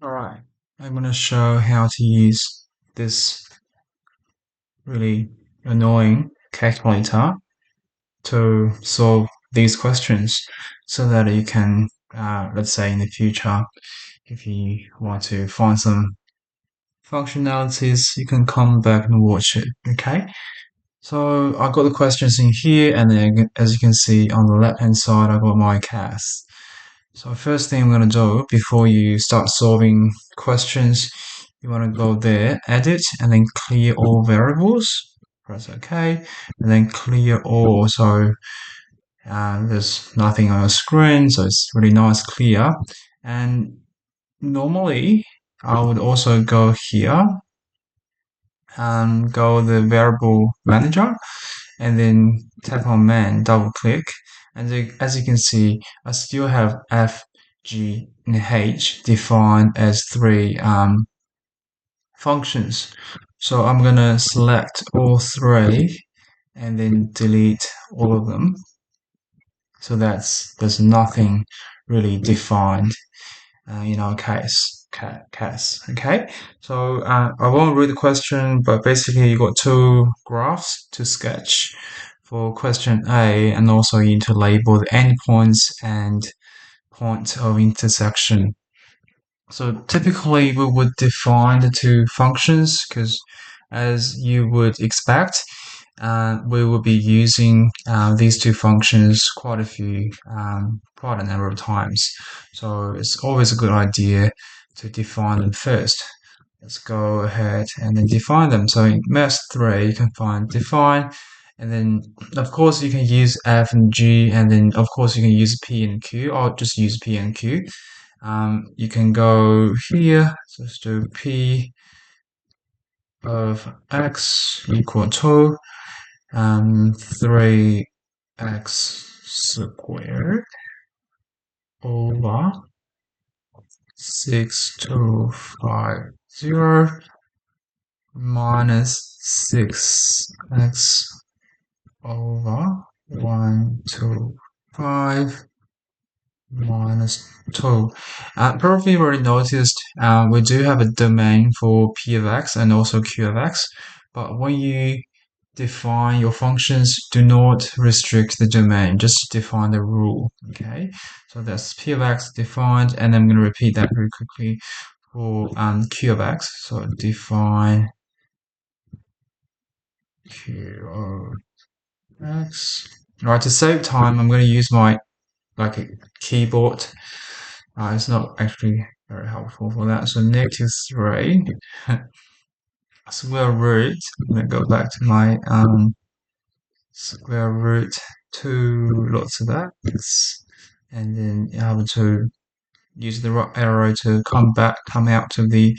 Alright, I'm going to show how to use this really annoying calculator to solve these questions so that you can, let's say in the future, if you want to find some functionalities, you can come back and watch it, okay? So I got the questions in here, and then as you can see on the left hand side, I got my CAS. So first thing I'm going to do before you start solving questions, you want to go there, edit, and then clear all variables. Press OK, and then clear all. So there's nothing on the screen, so it's really nice clear. And normally I would also go here and go the variable manager and then tap on man, double click. And as you can see, I still have F, G, and H defined as three functions. So I'm gonna select all three and then delete all of them. So there's nothing really defined in our case. Okay, so I won't read the question, but basically you got two graphs to sketch for question A, and also you need to label the endpoints and point of intersection. So typically we would define the two functions because, as you would expect, we will be using these two functions quite a number of times. So it's always a good idea to define them first. Let's go ahead and then define them. So in math 3, you can find define, and then of course you can use F and G, and then of course you can use P and Q, or just use P and Q. You can go here, so let's do P of X equal to 3x squared over 6250 minus 6x over 125 minus 2. Probably you already noticed we do have a domain for p of x and also q of x, but when you define your functions, do not restrict the domain, just define the rule, okay? So that's p of x defined, and I'm going to repeat that very quickly for q of x. So define q of x. All right, to save time, I'm going to use my a keyboard. It's not actually very helpful for that. So -3 square root. I'm going to go back to my square root 2 lots of that, and then you have to use the right arrow to come out to the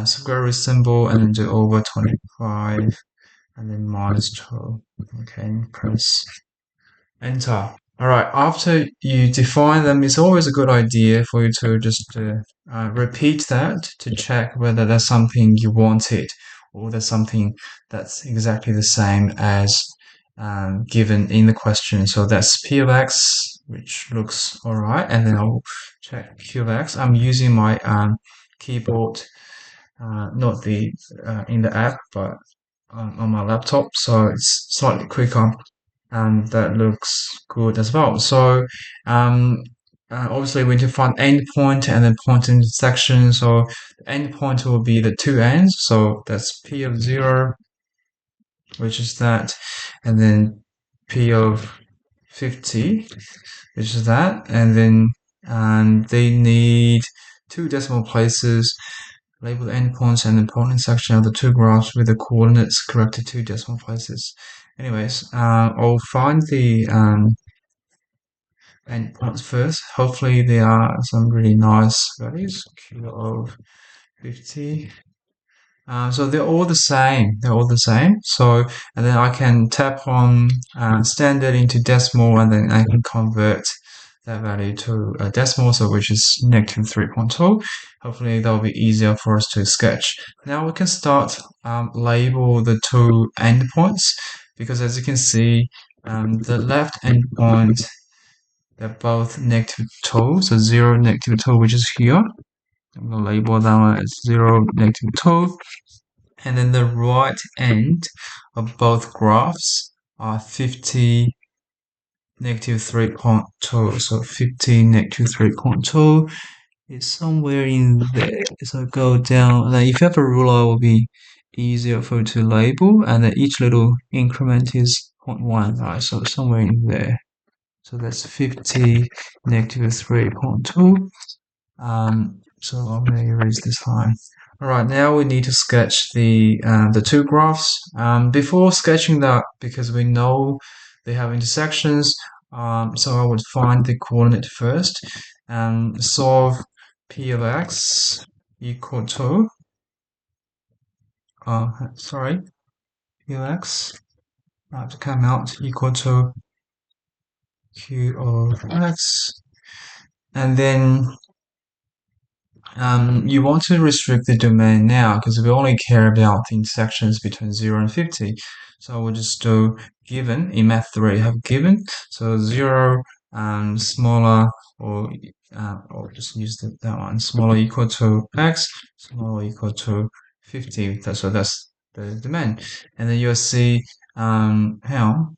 square root symbol, and then do over 25, and then minus 12. Okay, and press enter. All right, after you define them, it's always a good idea for you to just repeat that to check whether there's something you wanted, or there's something that's exactly the same as given in the question. So that's p of x, which looks all right, and then I'll check q of x. I'm using my keyboard, not the in the app, but on my laptop, so it's slightly quicker, and that looks good as well. So obviously we need to find endpoint and then point intersection. So the endpoint will be the two ends, so that's p of 0, which is that, and then p of 50, which is that, and then they need two decimal places. Label the endpoints and the point intersection of the two graphs with the coordinates corrected to decimal places. Anyways, I'll find the endpoints first. Hopefully there are some really nice values. Q of 50. So they're all the same. They're all the same. So, and then I can tap on standard into decimal, and then I can convert that value to a decimal, so which is -3.2. Hopefully that will be easier for us to sketch. Now we can start label the two endpoints, because as you can see, the left endpoint, they're both -2, so 0, -2, which is here. I'm gonna label that one as 0, -2. And then the right end of both graphs are 50, -3.2. So 50, -3.2 is somewhere in there. So go down. And then if you have a ruler, it will be easier for you to label. And then each little increment is 0.1, right? So somewhere in there. So that's 50, -3.2. So I'm going to erase this line. All right, now we need to sketch the two graphs. Before sketching that, because we know they have intersections, so I would find the coordinate first and solve p of x equal to sorry, p of x to come out equal to q of x, and then you want to restrict the domain now because we only care about the intersections between 0 and 50. So we'll just do given. In math 3, have given. So 0 smaller or just use that one. Smaller equal to x, smaller equal to 50. So that's the domain. And then you'll see how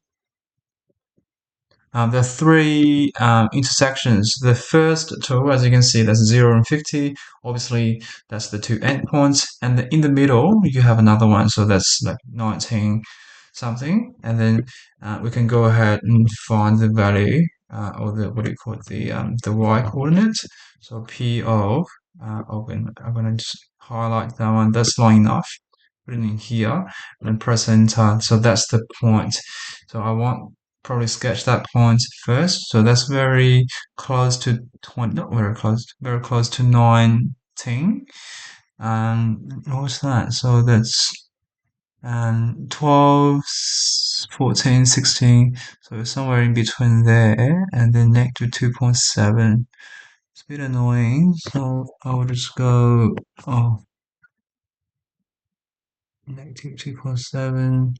there are three intersections. The first two, as you can see, that's 0 and 50. Obviously, that's the two endpoints. And in the middle, you have another one. So that's like 19 something. And then we can go ahead and find the value or the, what do you call it, the y coordinate. So P of, I'm going to just highlight that one. That's long enough. Put it in here and press enter. So that's the point. So I want probably sketch that point first. So that's very close to 20, not very close to 19. What's that? So that's 12, 14, 16. So somewhere in between there, and then -2.7. It's a bit annoying. So I will just go, -2.7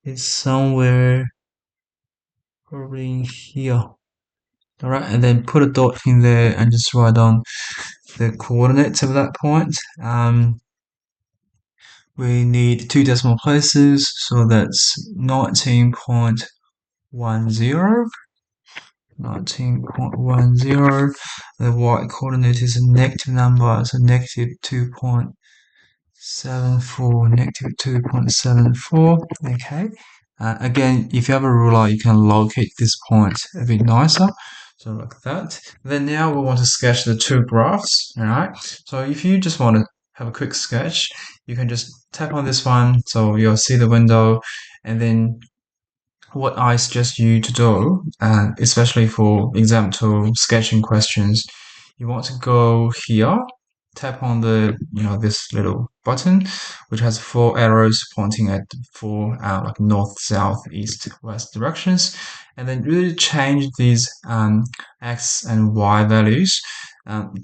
is somewhere probably in here. All right, and then put a dot in there and just write down the coordinates of that point. We need two decimal places, so that's 19.10. 19.10. The y coordinate is a negative number, so -2.74, -2.74. Okay. Again, if you have a ruler, you can locate this point a bit nicer. So like that. Then now we want to sketch the two graphs. All right. So if you just want to have a quick sketch, you can just tap on this one. So you'll see the window, and then what I suggest you to do, especially for exam 2 sketching questions, you want to go here, tap on this little button, which has 4 arrows pointing at 4 like north, south, east, west directions, and then really change these x and y values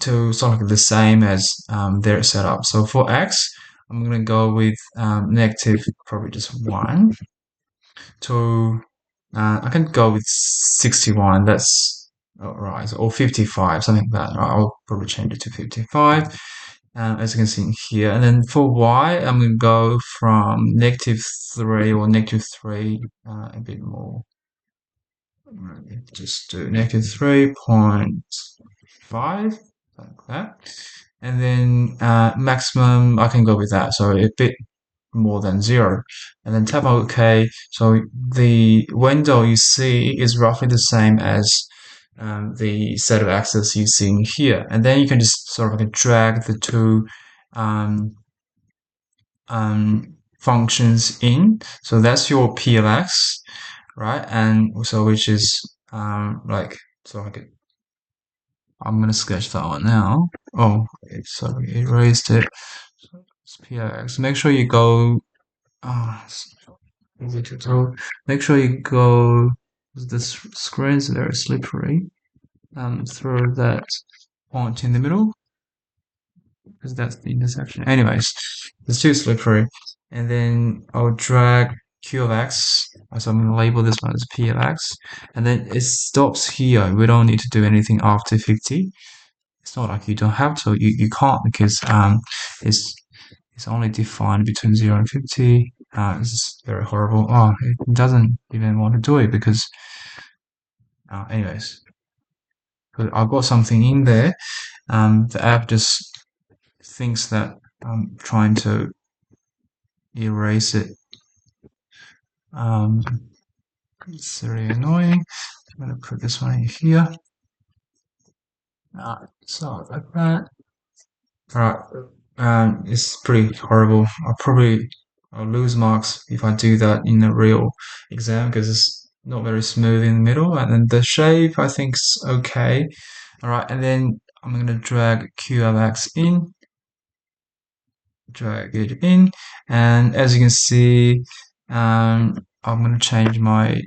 to sort of the same as their setup. So for x, I'm going to go with negative, probably just 1 to I can go with 61. That's right, or 55, something like that. I'll probably change it to 55, as you can see in here. And then for y, I'm going to go from -3 or -3, a bit more. Just do -3.5, like that. And then maximum, I can go with that. So a bit more than 0, and then tap on OK. So the window you see is roughly the same as the set of axes you see in here, and then you can just sort of like drag the two um, functions in. So that's your P of x, right? And so which is like, so like I'm gonna sketch that one now. Oh, sorry, erased it. So it's P of x. Make sure you go. So make sure you go. The screen is very slippery. Throw that point in the middle because that's the intersection. Anyways, it's too slippery. And then I'll drag Q of X. So I'm gonna label this one as P of X, and then it stops here. We don't need to do anything after 50. it's not like you don't have to. You can't because it's it's only defined between 0 and 50. This is very horrible. Oh, it doesn't even want to do it because anyways, I've got something in there. The app just thinks that I'm trying to erase it. Um, it's really annoying. I'm gonna put this one in here. So like that. Alright, it's pretty horrible. I'll lose marks if I do that in a real exam because it's not very smooth in the middle. And then the shape I think's okay. Alright, and then I'm gonna drag QLX in, drag it in, and as you can see, I'm gonna change my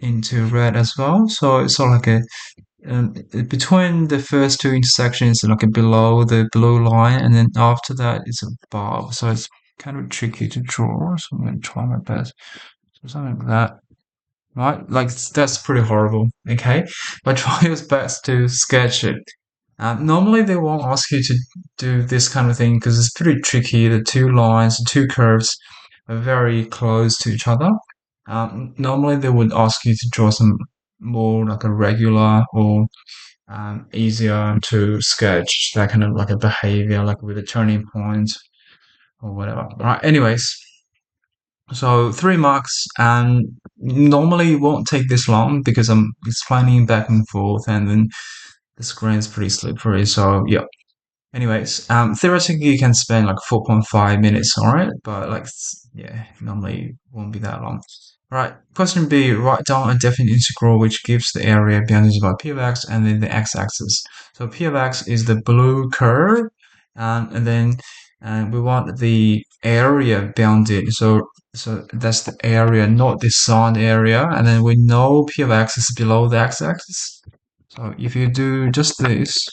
into red as well. So it's sort of like a between the first two intersections, like a below the blue line, and then after that it's above. So it's kind of tricky to draw. So I'm going to try my best. So something like that, right? Like that's pretty horrible. Okay, but try your best to sketch it. Normally they won't ask you to do this kind of thing because it's pretty tricky. The two lines, the two curves are very close to each other. Normally they would ask you to draw some more like a regular or easier to sketch that kind of like a behavior, like with a turning point or whatever. All right. Anyways, so 3 marks, and normally it won't take this long because I'm explaining back and forth, and then the screen is pretty slippery. So yeah, anyways, theoretically you can spend like 4.5 minutes on it, but like, yeah, normally it won't be that long. All right, question B, write down a definite integral which gives the area bounded by p of x and then the x-axis. So p of x is the blue curve, and then we want the area bounded. So that's the area, not the signed area, and then we know p of x is below the x-axis. So if you do just this,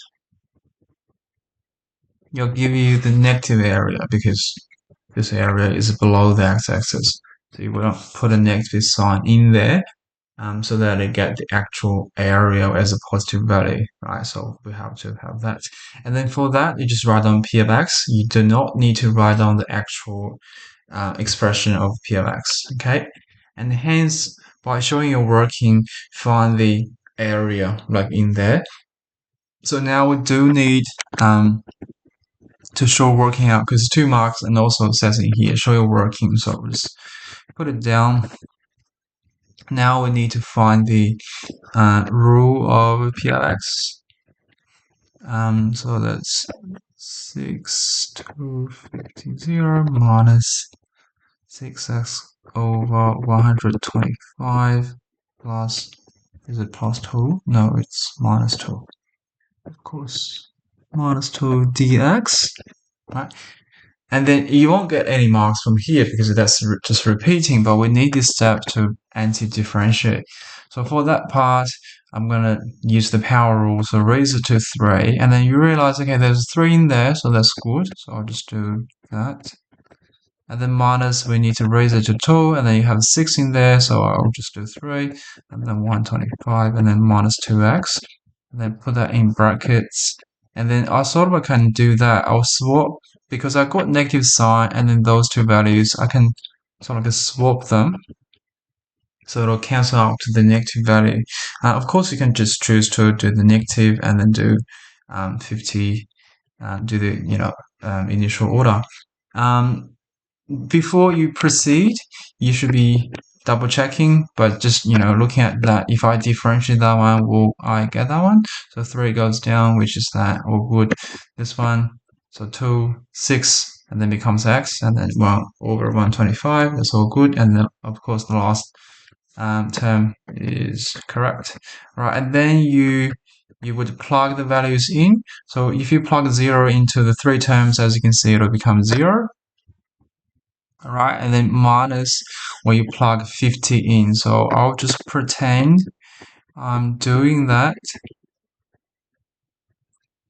it'll give you the negative area because this area is below the x-axis. So you will put a negative sign in there so that you get the actual area as a positive value, right? So we have to have that. And then for that, you just write down p of x. You do not need to write down the actual expression of p of x, okay? And hence, by showing your working, find the area like in there. So now we do need to show working out because 2 marks, and also it says in here show your working. So we'll just put it down. Now we need to find the rule of p of x. So that's 6 to 50 minus 6x over 125 plus, is it plus 2? No, it's minus 2. Of course, minus 2 dx, right? And then you won't get any marks from here because that's just repeating, but we need this step to anti-differentiate. So for that part, I'm going to use the power rule. So raise it to 3, and then you realize, okay, there's 3 in there, so that's good. So I'll just do that. And then minus, we need to raise it to 2, and then you have 6 in there, so I'll just do 3, and then 125, and then minus 2x, and then put that in brackets. And then I sort of can do that. I'll swap, because I got negative sign, and then those two values, I can sort of swap them. So it'll cancel out to the negative value. Of course, you can just choose to do the negative and then do 50, do the, initial order. Before you proceed, you should be double checking, but just, looking at that, if I differentiate that one, will I get that one? So 3 goes down, which is that, all good. This one, so 2, 6, and then becomes x, and then 1 over 125, that's all good. And then, of course, the last term is correct. All right, and then you would plug the values in. So if you plug 0 into the 3 terms, as you can see, it'll become 0. All right, and then minus when you plug 50 in. So I'll just pretend I'm doing that.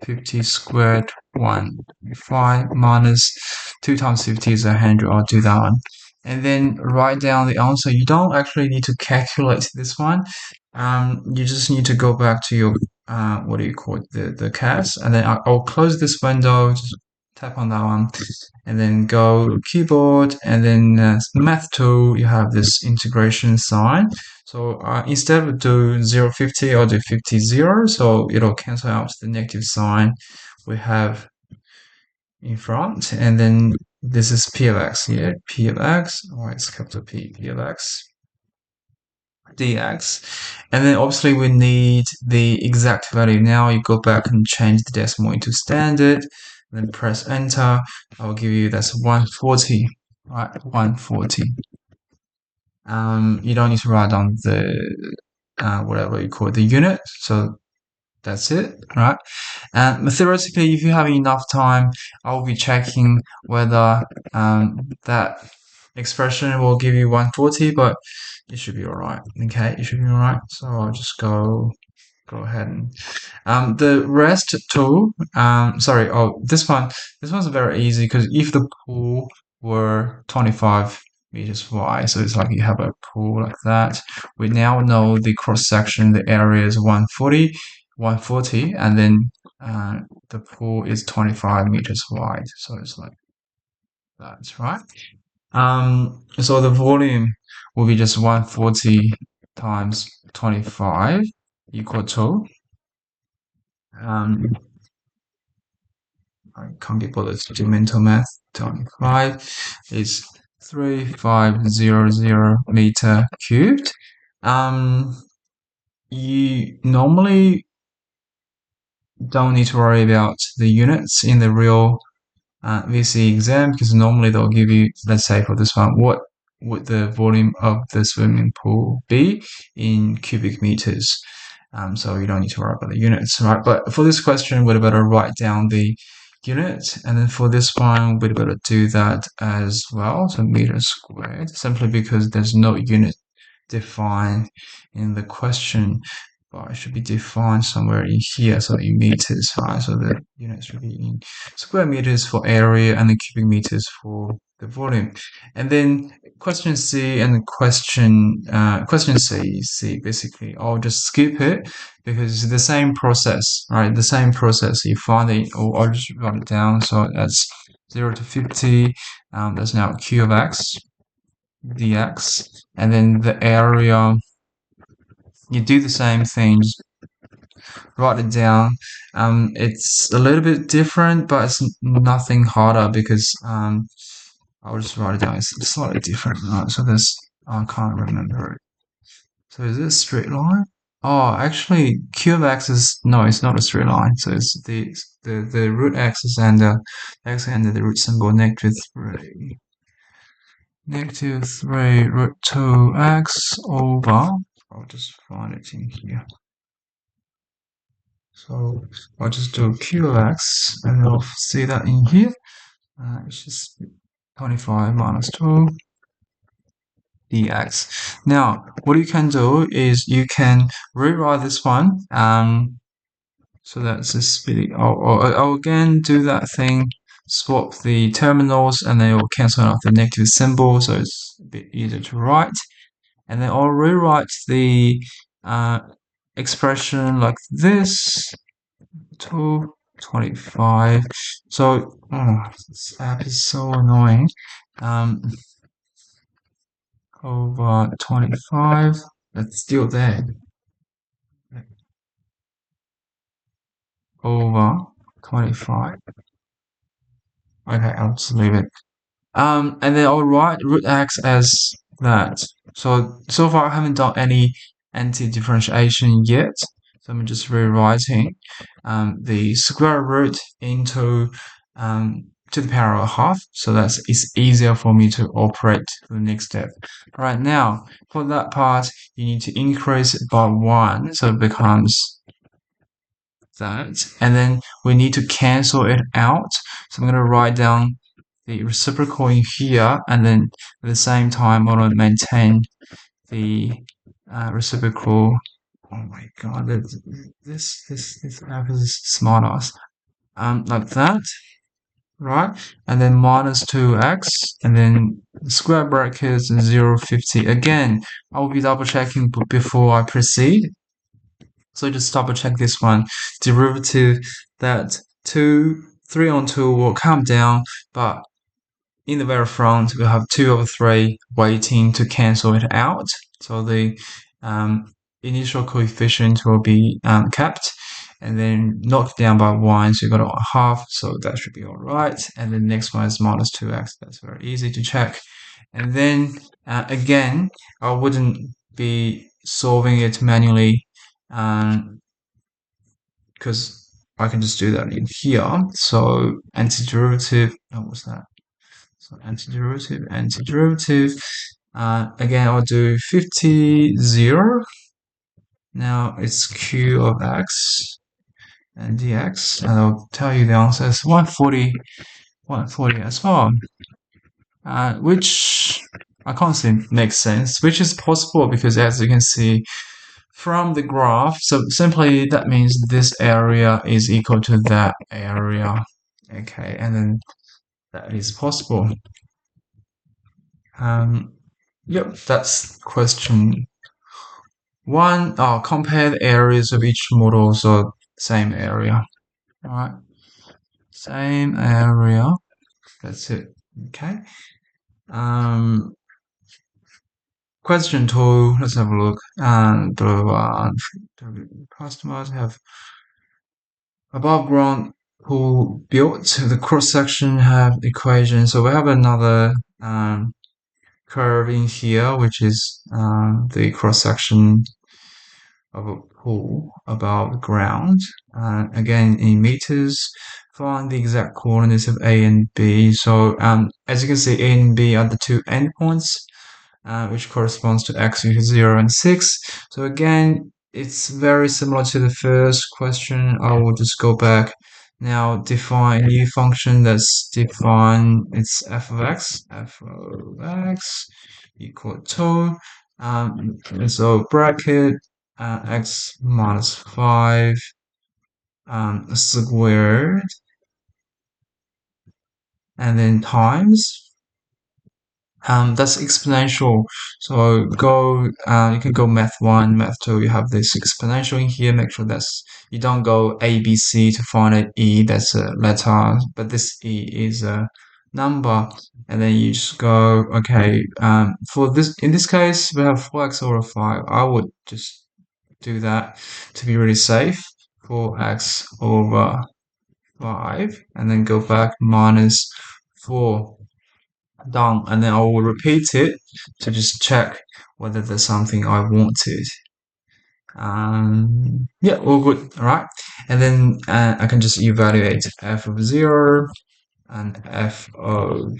50 squared 1.5 minus 2 times 50 is 100. I'll do that one. And then write down the answer. You don't actually need to calculate this one. You just need to go back to your what do you call it, the CAS, and then I'll close this window, just tap on that one, and then go keyboard, and then math tool, you have this integration sign. So instead of do 050, I'll do 50 0, so it'll cancel out the negative sign we have in front, and then this is P of x here, P of x, it's capital P of x, dx, and then obviously we need the exact value. Now you go back and change the decimal into standard, and then press enter. I'll give you that's 140, right? 140. You don't need to write down the whatever you call it, the unit. So that's it, right? And theoretically, if you have enough time, I'll be checking whether that expression will give you 140, but it should be all right. Okay, it should be all right. So I'll just go ahead and the rest tool. Sorry. Oh, this one's very easy because if the pool were 25 meters wide, so it's like you have a pool like that. We now know the cross section, the area is 140, and then the pool is 25 meters wide. So it's like that's right. So the volume will be just 140 times 25 equal to, um, I can't be bothered to do mental math. 25 is 3500 meter cubed. You normally don't need to worry about the units in the real VC exam because normally they'll give you, let's say for this one, what would the volume of the swimming pool be in cubic meters? So you don't need to worry about the units, right? But for this question, we'd better write down the unit, and then for this one, we'd better do that as well. So meters squared, simply because there's no unit defined in the question, but it should be defined somewhere in here, so in meters, right? So the units should be in square meters for area and the cubic meters for the volume. And then question C and question C, basically, I'll just skip it because it's the same process, right? The same process. You find it, or I'll just write it down. So that's 0 to 50. That's now Q of x dx, and then the area, you do the same things, write it down. It's a little bit different, but it's nothing harder because I'll just write it down. It's slightly different, right? So this, I can't remember it. So is this a straight line? Oh, actually, Q of x is, no, it's not a straight line. So it's the root axis and the x and the root symbol -3. -3 root 2x over, I'll just find it in here. So I'll just do Q of x and I'll see that in here. It's just 25 minus 2 dx. Now, what you can do is you can rewrite this one. So that's just really, I'll again do that thing, swap the terminals, and then it will cancel out the negative symbol, so it's a bit easier to write. And then I'll rewrite the expression like this, 225. So, this app is so annoying. Over 25, that's still there. Over 25. Okay, I'll just leave it. And then I'll write root x as that. So far I haven't done any anti-differentiation yet. So I'm just rewriting the square root into to the power of half. So it's easier for me to operate for the next step. All right, now for that part, you need to increase it by 1. So it becomes that. And then we need to cancel it out. So I'm going to write down the reciprocal in here, and then at the same time I want to maintain the reciprocal. Oh my god, this app is smart ass. Like that, right? And then minus 2x, and then square brackets 0, 50. Again, I'll be double checking before I proceed. So just double check this one. Derivative that 3 on 2 will come down, but in the very front, we have 2 over 3 waiting to cancel it out. So the initial coefficient will be kept and then knocked down by 1. So you got a half. So that should be all right. And then the next one is minus 2x. That's very easy to check. And then again, I wouldn't be solving it manually because I can just do that in here. So antiderivative, what's that? So antiderivative. Again, I'll do 50, 0. Now it's q of x and dx, and I'll tell you the answer is 140, 140 as well. Which I can't see makes sense, which is possible because as you can see from the graph, so simply that means this area is equal to that area. Okay, and then that is possible. Yep, that's question one. Compare the areas of each model, so same area. All right, same area. That's it. Okay. Question two. Let's have a look. And customers have above ground pool built. The cross section have equation. So we have another curve in here, which is the cross section of a pool above the ground. Again, in meters, find the exact coordinates of A and B. So as you can see, A and B are the two endpoints, which corresponds to x equals 0 and 6. So again, it's very similar to the first question. I will just go back. Now define a new function that's defined, it's f of x equal to, so bracket x minus 5 squared, and then times that's exponential. So you can go math 1, math 2, you have this exponential in here. Make sure that's, you don't go A, B, C to find an E, that's a letter, but this E is a number. And then you just go, okay, for this, in this case, we have 4x over 5. I would just do that to be really safe. 4x over 5, and then go back minus 4. Done, and then I will repeat it to just check whether there's something I wanted. Yeah, all good. All right, and then I can just evaluate f of 0 and f of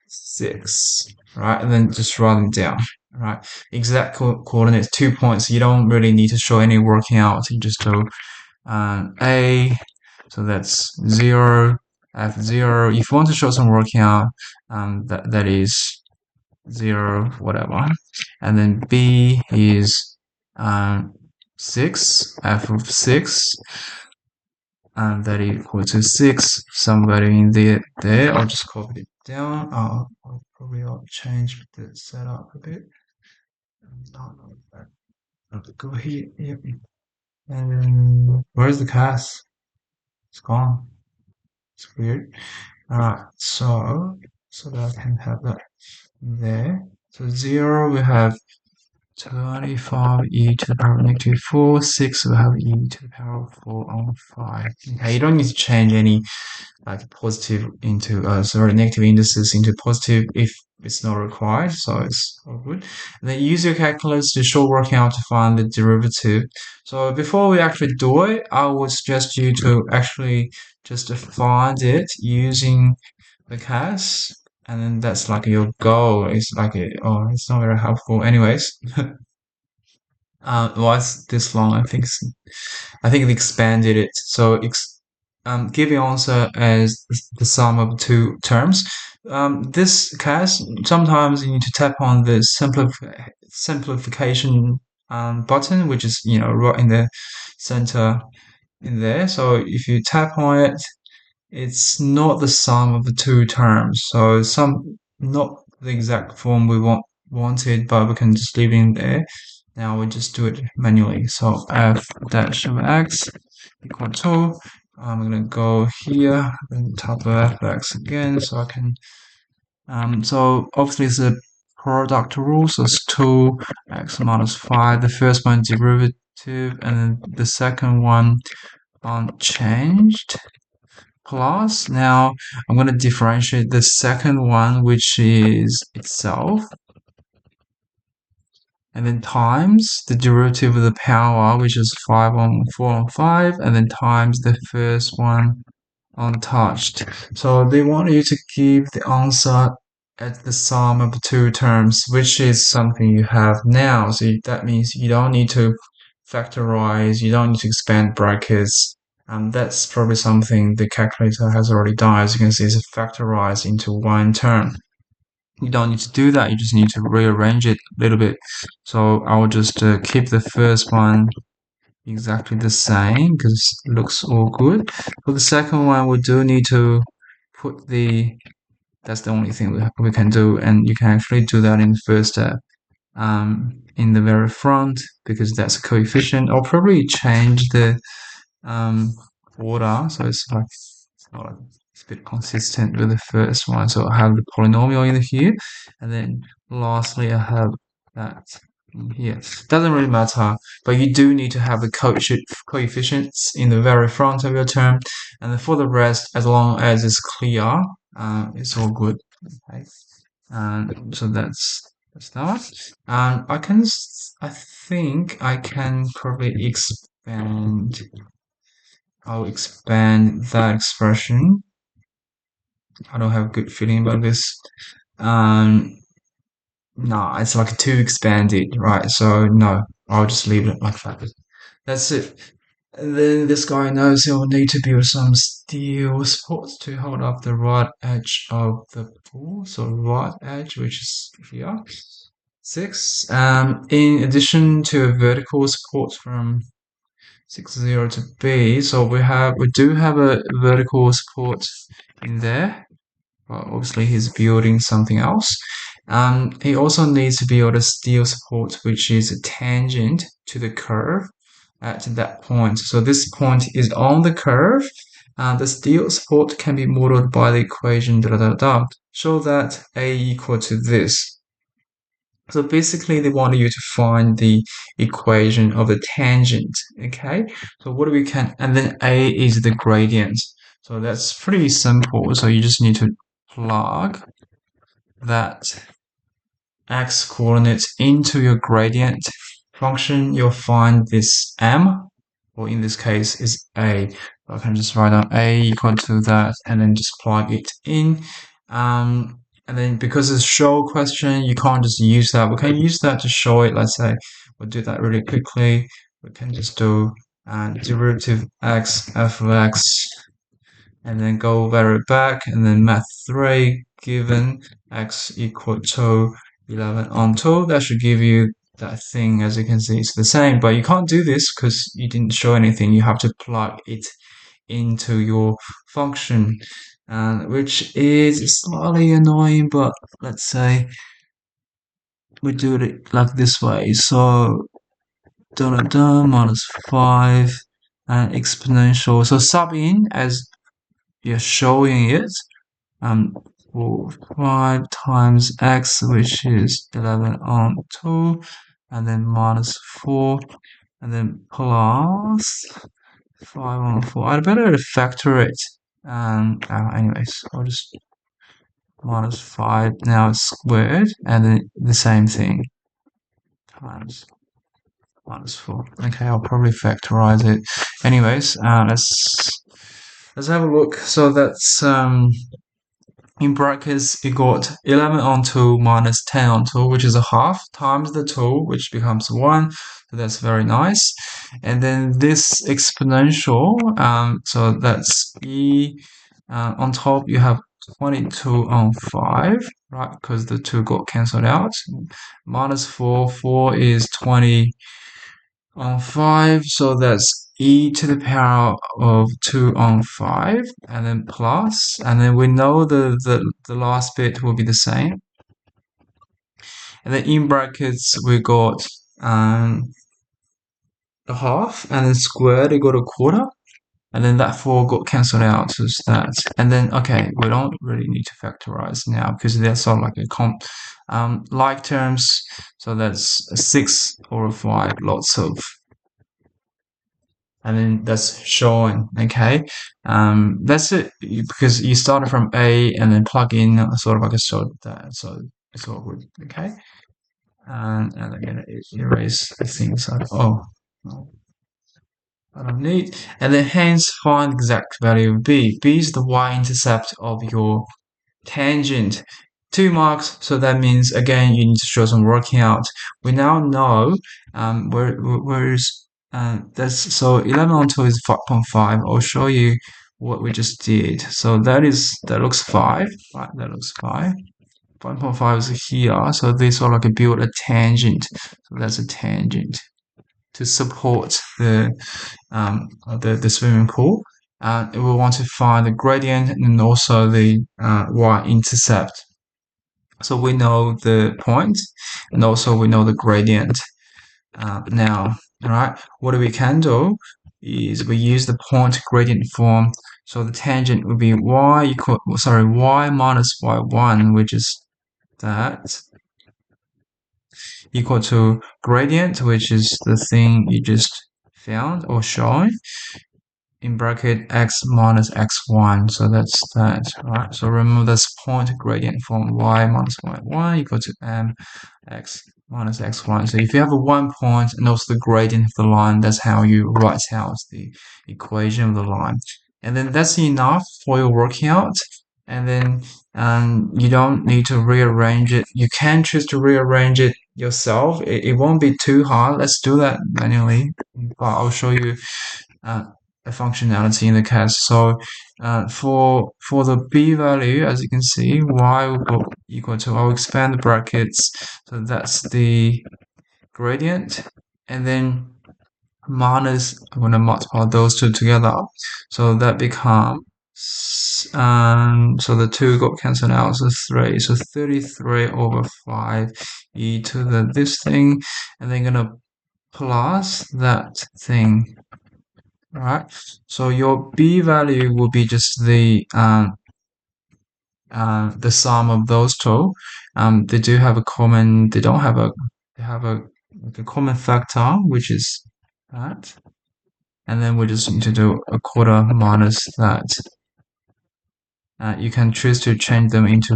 6. Right, and then just write them down. All right, exact coordinates, 2 points. You don't really need to show any working out. You just go a, so that's 0, f0. If you want to show some working out, that is 0, whatever. And then b is 6, f of 6, and that equal to 6, somewhere in there. I'll just copy it down. I'll change the setup a bit. I'll go here. Yep. And then where's the CAS? It's gone. It's weird. Alright, so that I can have that there. So 0 we have 25 e to the power of negative 4, 6 we have e to the power of 4 on 5. Okay, you don't need to change any like positive into negative indices into positive if it's not required, so it's all good. And then use your calculator to show working out to find the derivative. So before we actually do it, I would suggest you to actually just find it using the CAS, and then that's like your goal. It's like it's not very helpful anyways. Why is this long? I think it expanded it. So give the answer as the sum of two terms. This CAS, sometimes you need to tap on the simplification button, which is right in the center in there. So if you tap on it, it's not the sum of the two terms. So not the exact form we wanted, but we can just leave it in there. Now we just do it manually. So f dash of x equal to, I'm going to go here and type of fx again so I can, so obviously it's a product rule, so it's 2x minus 5. The first one derivative, and then the second one unchanged plus. Now I'm going to differentiate the second one, which is itself, and then times the derivative of the power, which is 5 on 4 on 5, and then times the first one untouched. So they want you to give the answer at the sum of the two terms, which is something you have now. So that means you don't need to factorize, you don't need to expand brackets. That's probably something the calculator has already done. As you can see, it's factorized into one term. You don't need to do that, you just need to rearrange it a little bit. So I'll just keep the first one exactly the same because it looks all good. For the second one, we do need to put that's the only thing we can do, and you can actually do that in the first step, in the very front, because that's a coefficient. I'll probably change the order so it's like it's a bit consistent with the first one. So I have the polynomial in here, and then lastly I have that in here. Doesn't really matter, but you do need to have the coefficients in the very front of your term, and then for the rest, as long as it's clear, it's all good. Okay, so that's that. I think I can probably expand. I'll expand that expression. I don't have a good feeling about this. Um, no, it's like too expanded, right? So no, I'll just leave it like that. That's it. And then this guy knows he'll need to build some steel supports to hold up the right edge of the pool. So right edge, which is here. 6. In addition to a vertical support from 60 to B, so we do have a vertical support in there. But obviously he's building something else. He also needs to build a steel support which is tangent to the curve at that point. So this point is on the curve. The steel support can be modeled by the equation show that A equal to this. So basically they want you to find the equation of the tangent, okay? So what do we can, and then A is the gradient. So that's pretty simple. So you just need to plug that x coordinates into your gradient function. You'll find this m, or in this case is A. So I can just write down A equal to that and then just plug it in. And then because it's a show question, you can't just use that. We can use that to show it. Let's say we'll do that really quickly. We can just do derivative x f of x and then go vary back and then math 3 given x equal to 11 on 2. That should give you that thing. As you can see, it's the same, but you can't do this because you didn't show anything. You have to plug it into your function, which is slightly annoying, but let's say we do it like this way. So minus 5 and exponential. So sub in as you're showing it, for 5 times x, which is 11 on 2, and then minus 4, and then plus 5 on 4. I'd better factor it. Anyways, I'll just minus 5 now it's squared, and then the same thing times minus 4. Okay, I'll probably factorize it. Anyways, let's have a look. So that's in brackets, you got 11 on 2 minus 10 on 2, which is a half, times the 2, which becomes 1. So that's very nice. And then this exponential, so that's e. On top, you have 22 on 5, right? Because the 2 got cancelled out. Minus 4, 4 is 20 on 5, so that's e to the power of 2 on 5, and then plus, and then we know the last bit will be the same. And then in brackets, we got a half, and then squared equal to a quarter. And then that 4 got cancelled out as that. And then, okay, we don't really need to factorize now because they're sort of like like terms. So that's 6 over 5, lots of, and then that's showing, okay? That's it, because you started from A and then plug in sort of like a sort of that. So it's all good, okay? And I'm gonna erase the things like, oh, I don't need. And then hence find the exact value of b. B is the y-intercept of your tangent. 2 marks, so that means again you need to show some working out. We now know where is that's so 11 on 2 is 5.5. I'll show you what we just did. So that looks 5. Right, that looks 5. 5.5 is here, so this sort of like build a tangent. So that's a tangent to support the swimming pool. We want to find the gradient and also the y-intercept. So we know the point and also we know the gradient. Now, all right, what we can do is we use the point gradient form. So the tangent would be y minus y1, which is that, equal to gradient, which is the thing you just found or shown, in bracket x minus x1. So that's that, right? So remember this point gradient form, y minus y1 equal to mx minus x1. So if you have a 1 point and also the gradient of the line, that's how you write out the equation of the line. And then that's enough for your working out. And then you don't need to rearrange it. You can choose to rearrange it yourself. It won't be too hard. Let's do that manually. But I'll show you uh, a functionality in the CAS. So for the b value, as you can see, y will go equal to, I'll expand the brackets. So that's the gradient. And then minus, I'm going to multiply those two together. So that becomes, so the 2 got cancelled out, so 3. So 33 over 5 e to the this thing. And then going to plus that thing. Right, so your b value will be just the sum of those two. They do have a common. They don't have a. They have like a common factor, which is that, and then we just need to do a quarter minus that. You can choose to change them into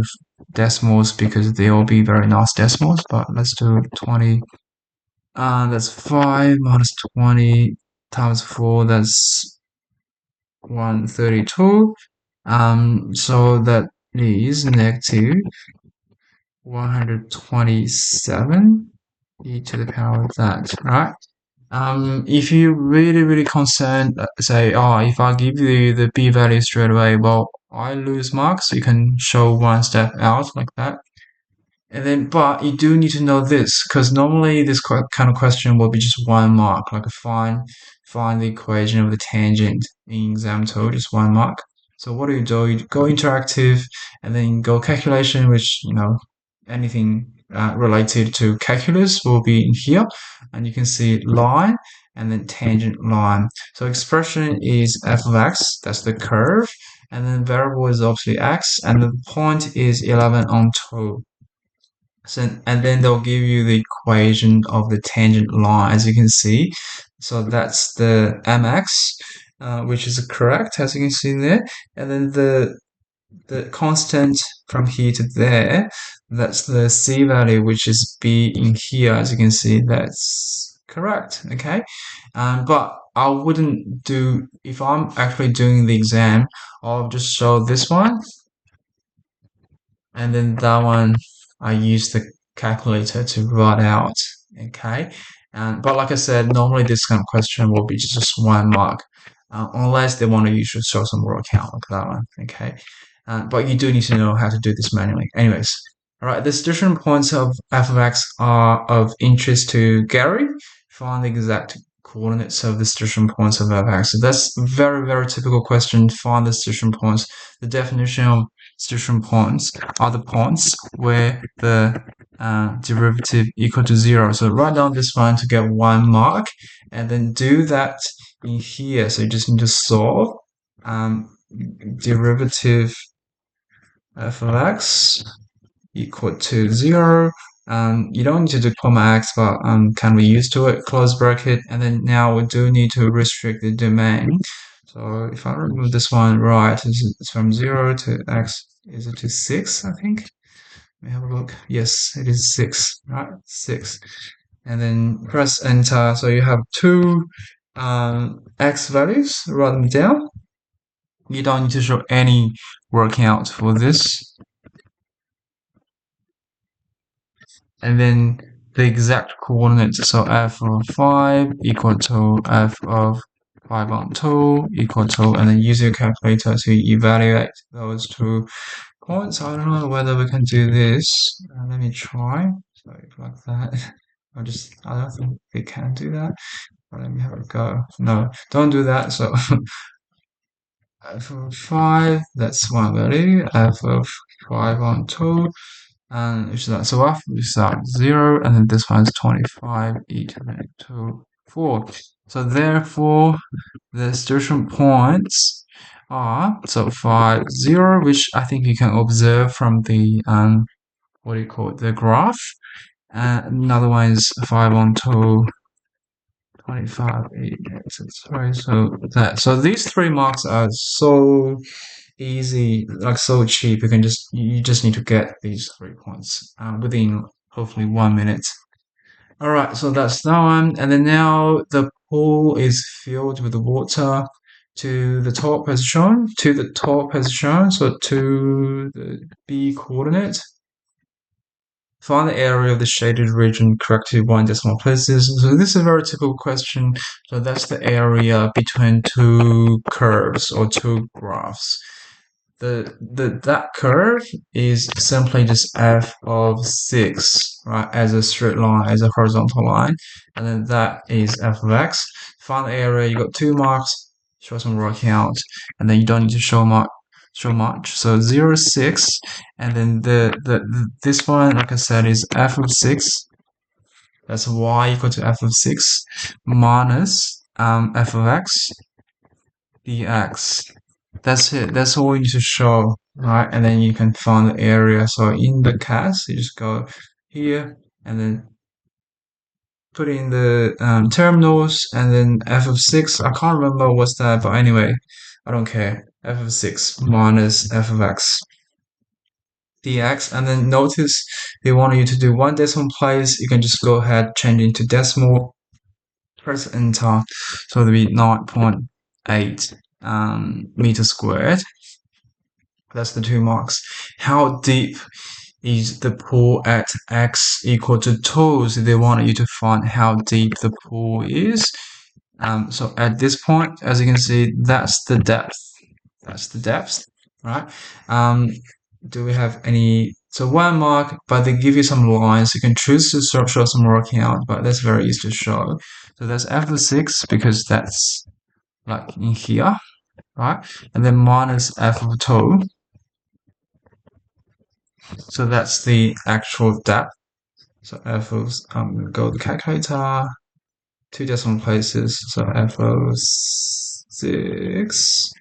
decimals because they'll be very nice decimals. But let's do 20. That's 5 minus 20 times 4. That's 132. So that is negative 127 e to the power of that, right? If you're really concerned, say, oh, if I give you the b value straight away, well, I lose marks. So you can show one step out like that. And then, but you do need to know this, because normally this kind of question will be just 1 mark, like a find the equation of the tangent in exam 2, just 1 mark. So what do? You go interactive and then go calculation, which, anything related to calculus will be in here. And you can see line and then tangent line. So expression is f of x, that's the curve. And then variable is obviously x, and the point is 11 on 2. So, and then they'll give you the equation of the tangent line, as you can see. So that's the mx, which is correct, as you can see there. And then the constant from here to there, that's the c value, which is b in here, as you can see. That's correct, okay? But I wouldn't do, if I'm actually doing the exam, I'll just show this one. And then that one, I use the calculator to write out, okay? But like I said, normally this kind of question will be just 1 mark, unless they want to usually show some raw count like that one, okay? But you do need to know how to do this manually. Anyways, all right, the distribution points of f of x are of interest to Gary. Find the exact coordinates of the distribution points of f of x. So that's a very typical question. Find the distribution points. The definition of distribution points are the points where the derivative equal to 0. So write down this one to get 1 mark, and then do that in here. So you just need to solve derivative f of x equal to 0. You don't need to do comma x, but can be used to it, close bracket, and then now we do need to restrict the domain. So if I remove this one right, it's from 0 to x, is it to 6, I think? Let me have a look. Yes, it is 6, right? 6. And then press enter. So you have two x values, write them down. You don't need to show any workout for this. And then the exact coordinates. So f of 5 equal to f of 5 on 2 equal to, and then use your calculator to evaluate those 2 points. I don't know whether we can do this. Let me try. So like that. I don't think we can do that. But let me have a go. No, don't do that. So f of 5, that's one value. F of 5 on 2. And if that, so after we start 0, and then this one is 25 e to the 2, 4. So therefore, the solution points are, so 5, 0, which I think you can observe from the, what do you call it, the graph. Another one is 5 on 2, 25, 8, sorry, so these 3 marks are so easy, like so cheap. You just need to get these 3 points within hopefully 1 minute. All right, so that's that one, and then now the pool is filled with water to the top as shown. To the top as shown, so to the B coordinate. Find the area of the shaded region correctly 1 decimal places. So this is a very typical question. So that's the area between 2 curves or 2 graphs. That curve is simply just f of 6, right, as a straight line, as a horizontal line, and then that is f of x. Find the area, you got 2 marks, show some workout, and then you don't need to show much. So 0, 6, and then this one, like I said, is f of 6. That's y equal to f of 6 minus f of x dx. That's it. That's all you need to show, right? And then you can find the area. So in the CAS, you just go here and then put in the terminals and then f of 6. I can't remember what's that, but anyway, I don't care. F of 6 minus f of x dx. And then notice they want you to do 1 decimal place. You can just go ahead, change into decimal, press enter. So it'll be 9.8 meters squared. That's the 2 marks. How deep is the pool at x equal to 2? So they want you to find how deep the pool is. So at this point, as you can see, that's the depth. That's the depth, right? Do we have any? So 1 mark, but they give you some lines. You can choose to show some working out, but that's very easy to show. So that's f of 6 because that's like in here, right? And then minus f of 2. So that's the actual depth. So f of, go to the calculator, 2 decimal places. So f of 6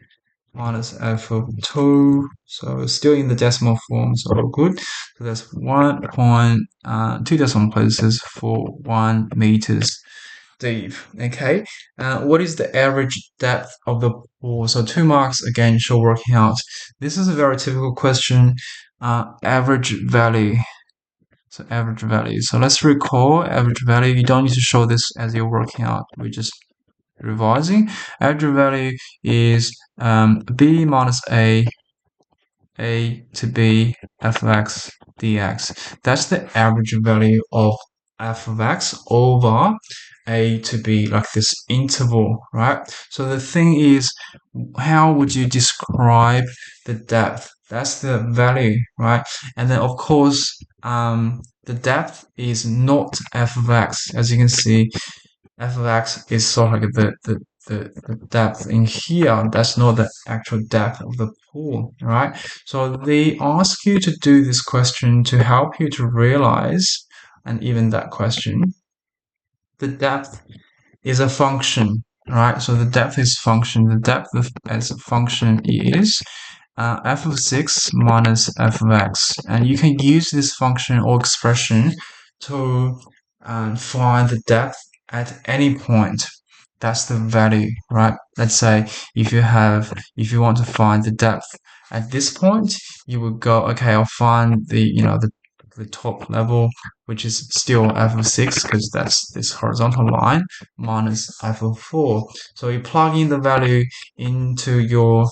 minus f of 2. So still in the decimal form, so all good. So that's 2 decimal places for 1 meters deep. Okay. What is the average depth of the pool? So 2 marks again, show working out. This is a very typical question. Average value. So average value. So let's recall average value. You don't need to show this as you're working out. We're just revising. Average value is b minus a to b f of x dx. That's the average value of f of x over a to b, like this interval, right? So the thing is, how would you describe the depth? That's the value, right? And then of course, the depth is not f of x. As you can see, f of x is sort of like the depth in here, that's not the actual depth of the pool, right? So they ask you to do this question to help you to realize, and even that question, the depth is a function, right? So the depth is function. The depth as a function is f of 6 minus f of x. And you can use this function or expression to find the depth at any point. That's the value, right? Let's say if you want to find the depth at this point, you would go, okay, I'll find the top level, which is still f of 6 because that's this horizontal line minus f of 4. So you plug in the value into your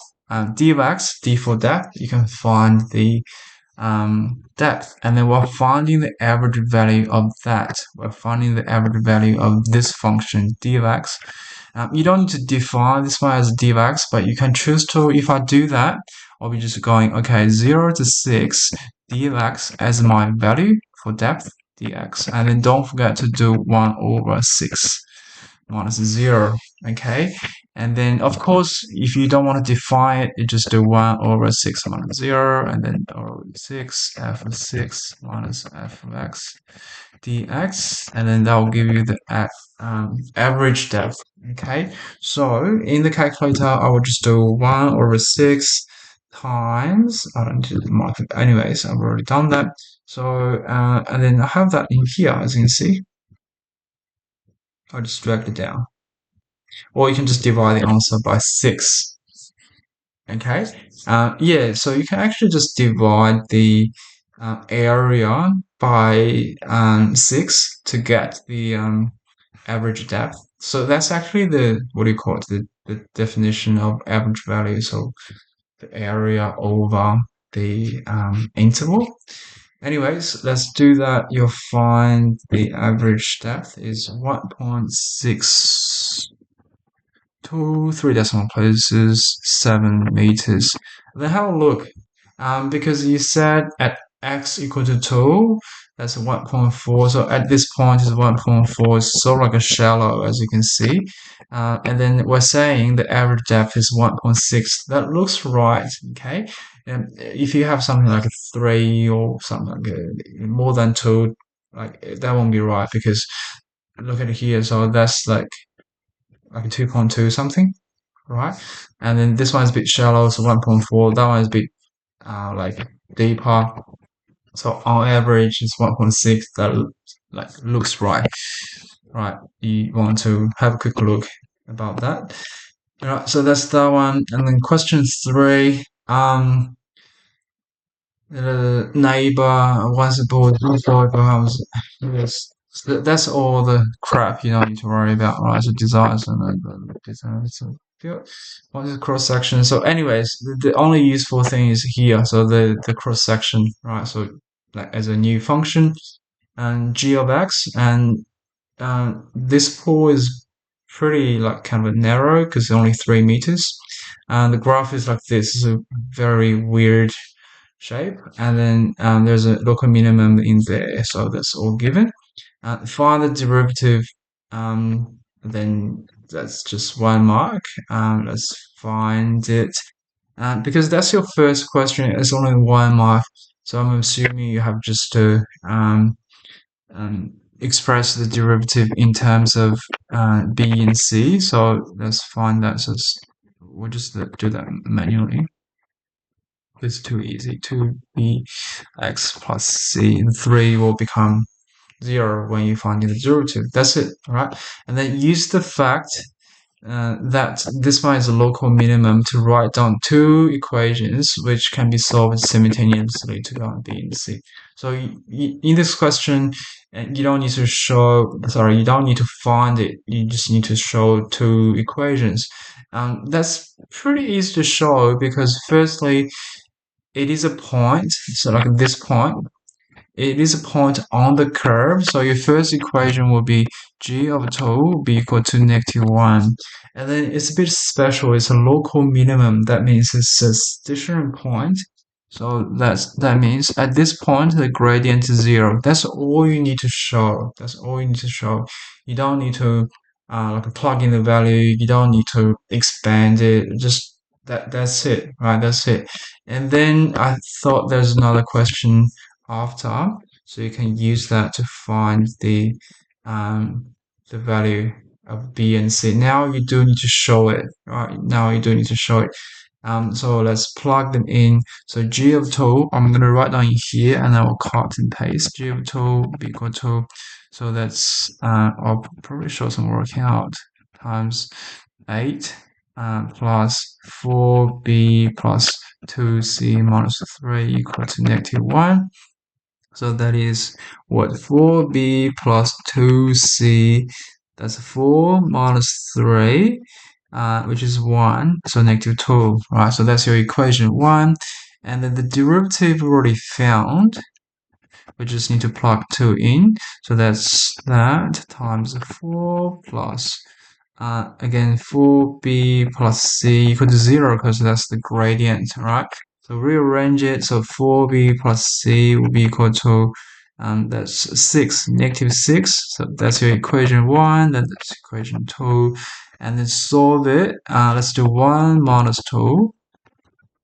d of x, d for depth, you can find the depth, and then we're finding the average value of that. We're finding the average value of this function d of x. You don't need to define this one as d of x, but you can choose to. If I do that, I'll be just going, okay, 0 to 6 d of x as my value for depth dx, and then don't forget to do 1 over 6 minus 0, okay? And then, of course, if you don't want to define it, you just do 1 over 6 minus 0, and then over 6, f of 6 minus f of x dx, and then that will give you the average depth, okay? So in the calculator, I will just do 1 over 6 times, I don't need to mark it. Anyways, I've already done that. So, and then I have that in here, as you can see. I'll just drag it down. Or you can just divide the answer by 6. Okay. Yeah, so you can actually just divide the area by 6 to get the average depth. So that's actually what do you call it? The definition of average value. So the area over the interval. Anyways, let's do that. You'll find the average depth is 1.6 three decimal places, 7 meters. Then have a look. Because you said at x equal to 2, that's 1.4. So at this point is 1.4. It's sort of like a shallow, as you can see. And then we're saying the average depth is 1.6. That looks right, okay? And if you have something like a 3 or something like more than 2, like that won't be right because look at it here. So that's like a 2.2 something, right? And then this one's a bit shallow, so 1.4. That one is a bit like deeper. So on average, it's 1.6. That looks right. Right, you want to have a quick look about that. All right, so that's that one. And then question 3. Neighbor once aboard house. Yes. So that's all the crap you don't need to worry about, right? So desires and desires. So what is the cross section? So, anyways, the only useful thing is here. So the cross section, right? So like as a new function and g of x, and this pool is pretty like kind of narrow because only 3 meters, and the graph is like this. It's a very weird shape, and then there's a local minimum in there, so that's all given. Find the derivative, then that's just 1 mark. Let's find it. Because that's your first question, it's only 1 mark, so I'm assuming you have just to express the derivative in terms of b and c. So let's find that. So we'll just do that manually. It's too easy. 2bx plus c, and 3 will become 0 when you find the derivative. That's it, right? And then use the fact that this one is a local minimum to write down 2 equations which can be solved simultaneously to go on B and C. So in this question, you don't need to you don't need to find it. You just need to show 2 equations. That's pretty easy to show because firstly, it is a point, so like this point, it is a point on the curve. So your first equation will be g of 2 will be equal to -1. And then it's a bit special. It's a local minimum. That means it's a stationary point. So that means at this point the gradient is 0. That's all you need to show. That's all you need to show. You don't need to like plug in the value. You don't need to expand it. Just that's it, right? That's it. And then I thought there's another question after, so you can use that to find um the value of B and C. Now you do need to show it, right? Now you do need to show it. So let's plug them in. So G of 2, I'm gonna write down here and I will cut and paste. G of 2 will be equal to, so that's I'll probably show some working out, times 8 plus 4b plus 2c minus 3 equal to -1. So that is what, 4b plus 2c, that's 4 minus 3, which is 1, so -2, right? So that's your equation 1. And then the derivative already found, we just need to plug 2 in. So that's that times 4 plus, again, 4b plus c equal to 0 because that's the gradient, right? So rearrange it. So 4b plus c will be equal to, that's 6, -6. So that's your equation 1, then that's equation 2. And then solve it. Let's do 1 minus 2.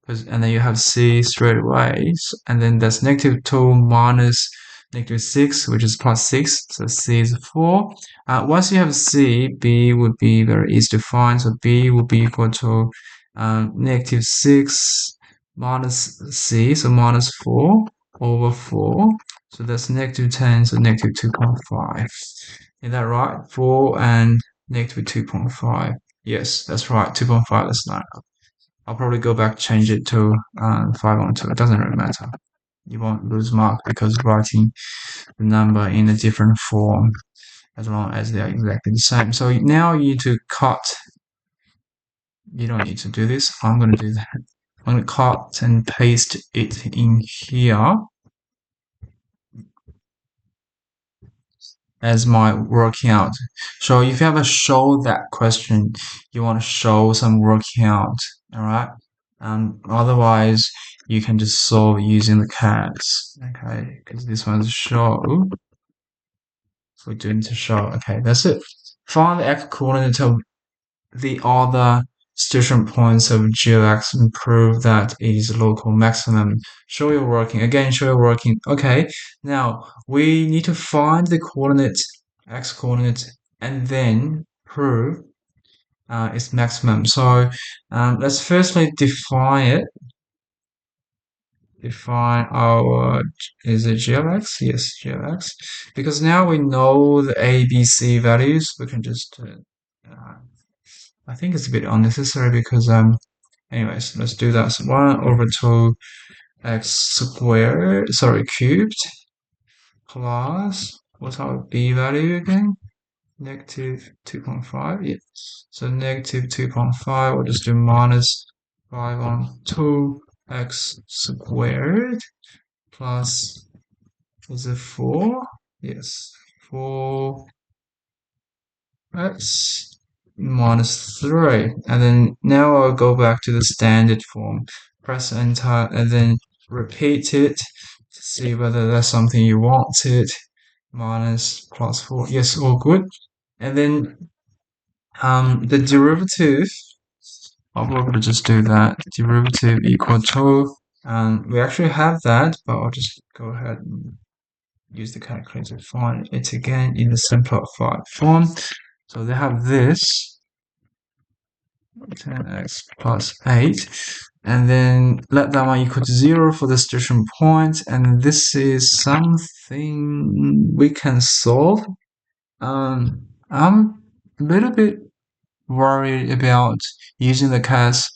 And then you have c straight away. And then that's -2 minus -6, which is plus 6. So c is 4. Once you have c, b would be very easy to find. So b will be equal to -6 minus c, so minus 4 over 4. So that's -10, so -2.5. Is that right? 4 and -2.5. Yes, that's right. 2.5, that's 9. I'll probably go back, change it to 5 on 2. It doesn't really matter. You won't lose mark because writing the number in a different form as long as they're exactly the same. So now you need to cut. You don't need to do this. I'm going to do that. I'm going to cut and paste it in here as my working out. So if you ever show that question, you want to show some working out, all right? Otherwise, you can just solve using the CAS, okay? Because this one's show. So we're doing to show. Okay, that's it. Find the x coordinate of the other station points of g of x and prove that it is local maximum. Show your working. Again, show your working. Okay, now we need to find the coordinate, x coordinate, and then prove its maximum. So let's firstly define it. Define our, is it g of x? Yes, g of x. Because now we know the a, b, c values, we can just I think it's a bit unnecessary because anyways, let's do that. So 1 over 2 x squared, sorry, cubed, plus, what's our b value again? -2.5, yeah. So -2.5, we'll just do minus 5 on 2 x squared plus, is it 4? Yes, 4 x minus 3. And then now I'll go back to the standard form. Press enter and then repeat it to see whether that's something you wanted. Minus plus 4. Yes, all good. And then the derivative, I'll probably just do that. Derivative equal to, we actually have that, but I'll just go ahead and use the calculator to find it again in the simplified form. So they have this 10x plus 8, and then let that one equal to 0 for the station point, and this is something we can solve. I'm a little bit worried about using the CAS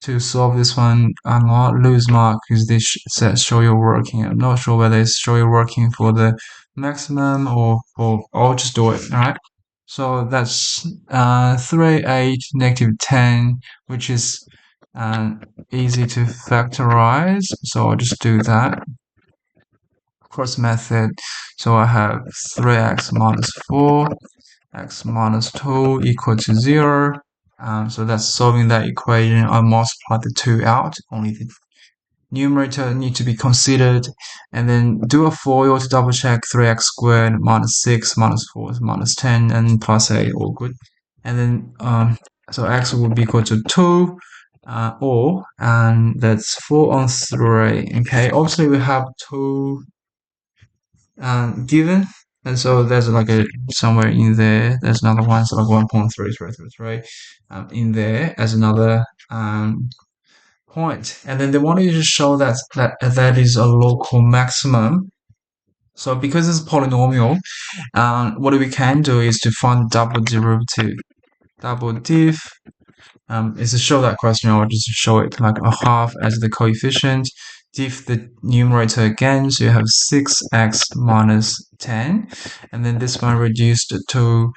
to solve this one. I'm not lose mark because this says show your working. I'm not sure whether it's show your working for the maximum or I'll just do it, alright? So that's 3, 8, -10, which is easy to factorize. So I'll just do that. Cross method. So I have 3x minus 4, x minus 2 equal to 0. So that's solving that equation. I multiply the 2 out, only the numerator need to be considered, and then do a FOIL to double check 3x squared minus 6 minus 4 is minus 10 and plus 8, all good. And then so x will be equal to 2 or, and that's 4 on 3. Okay, obviously we have 2 given, and so there's like a somewhere in there there's another one, so like 1.3333 in there as another point, and then they want you to show that is a local maximum. So because it's a polynomial, what we can do is to find double derivative. Double div is to show that question, or just to show it like a half as the coefficient. Div the numerator again, so you have 6x minus 10, and then this one reduced to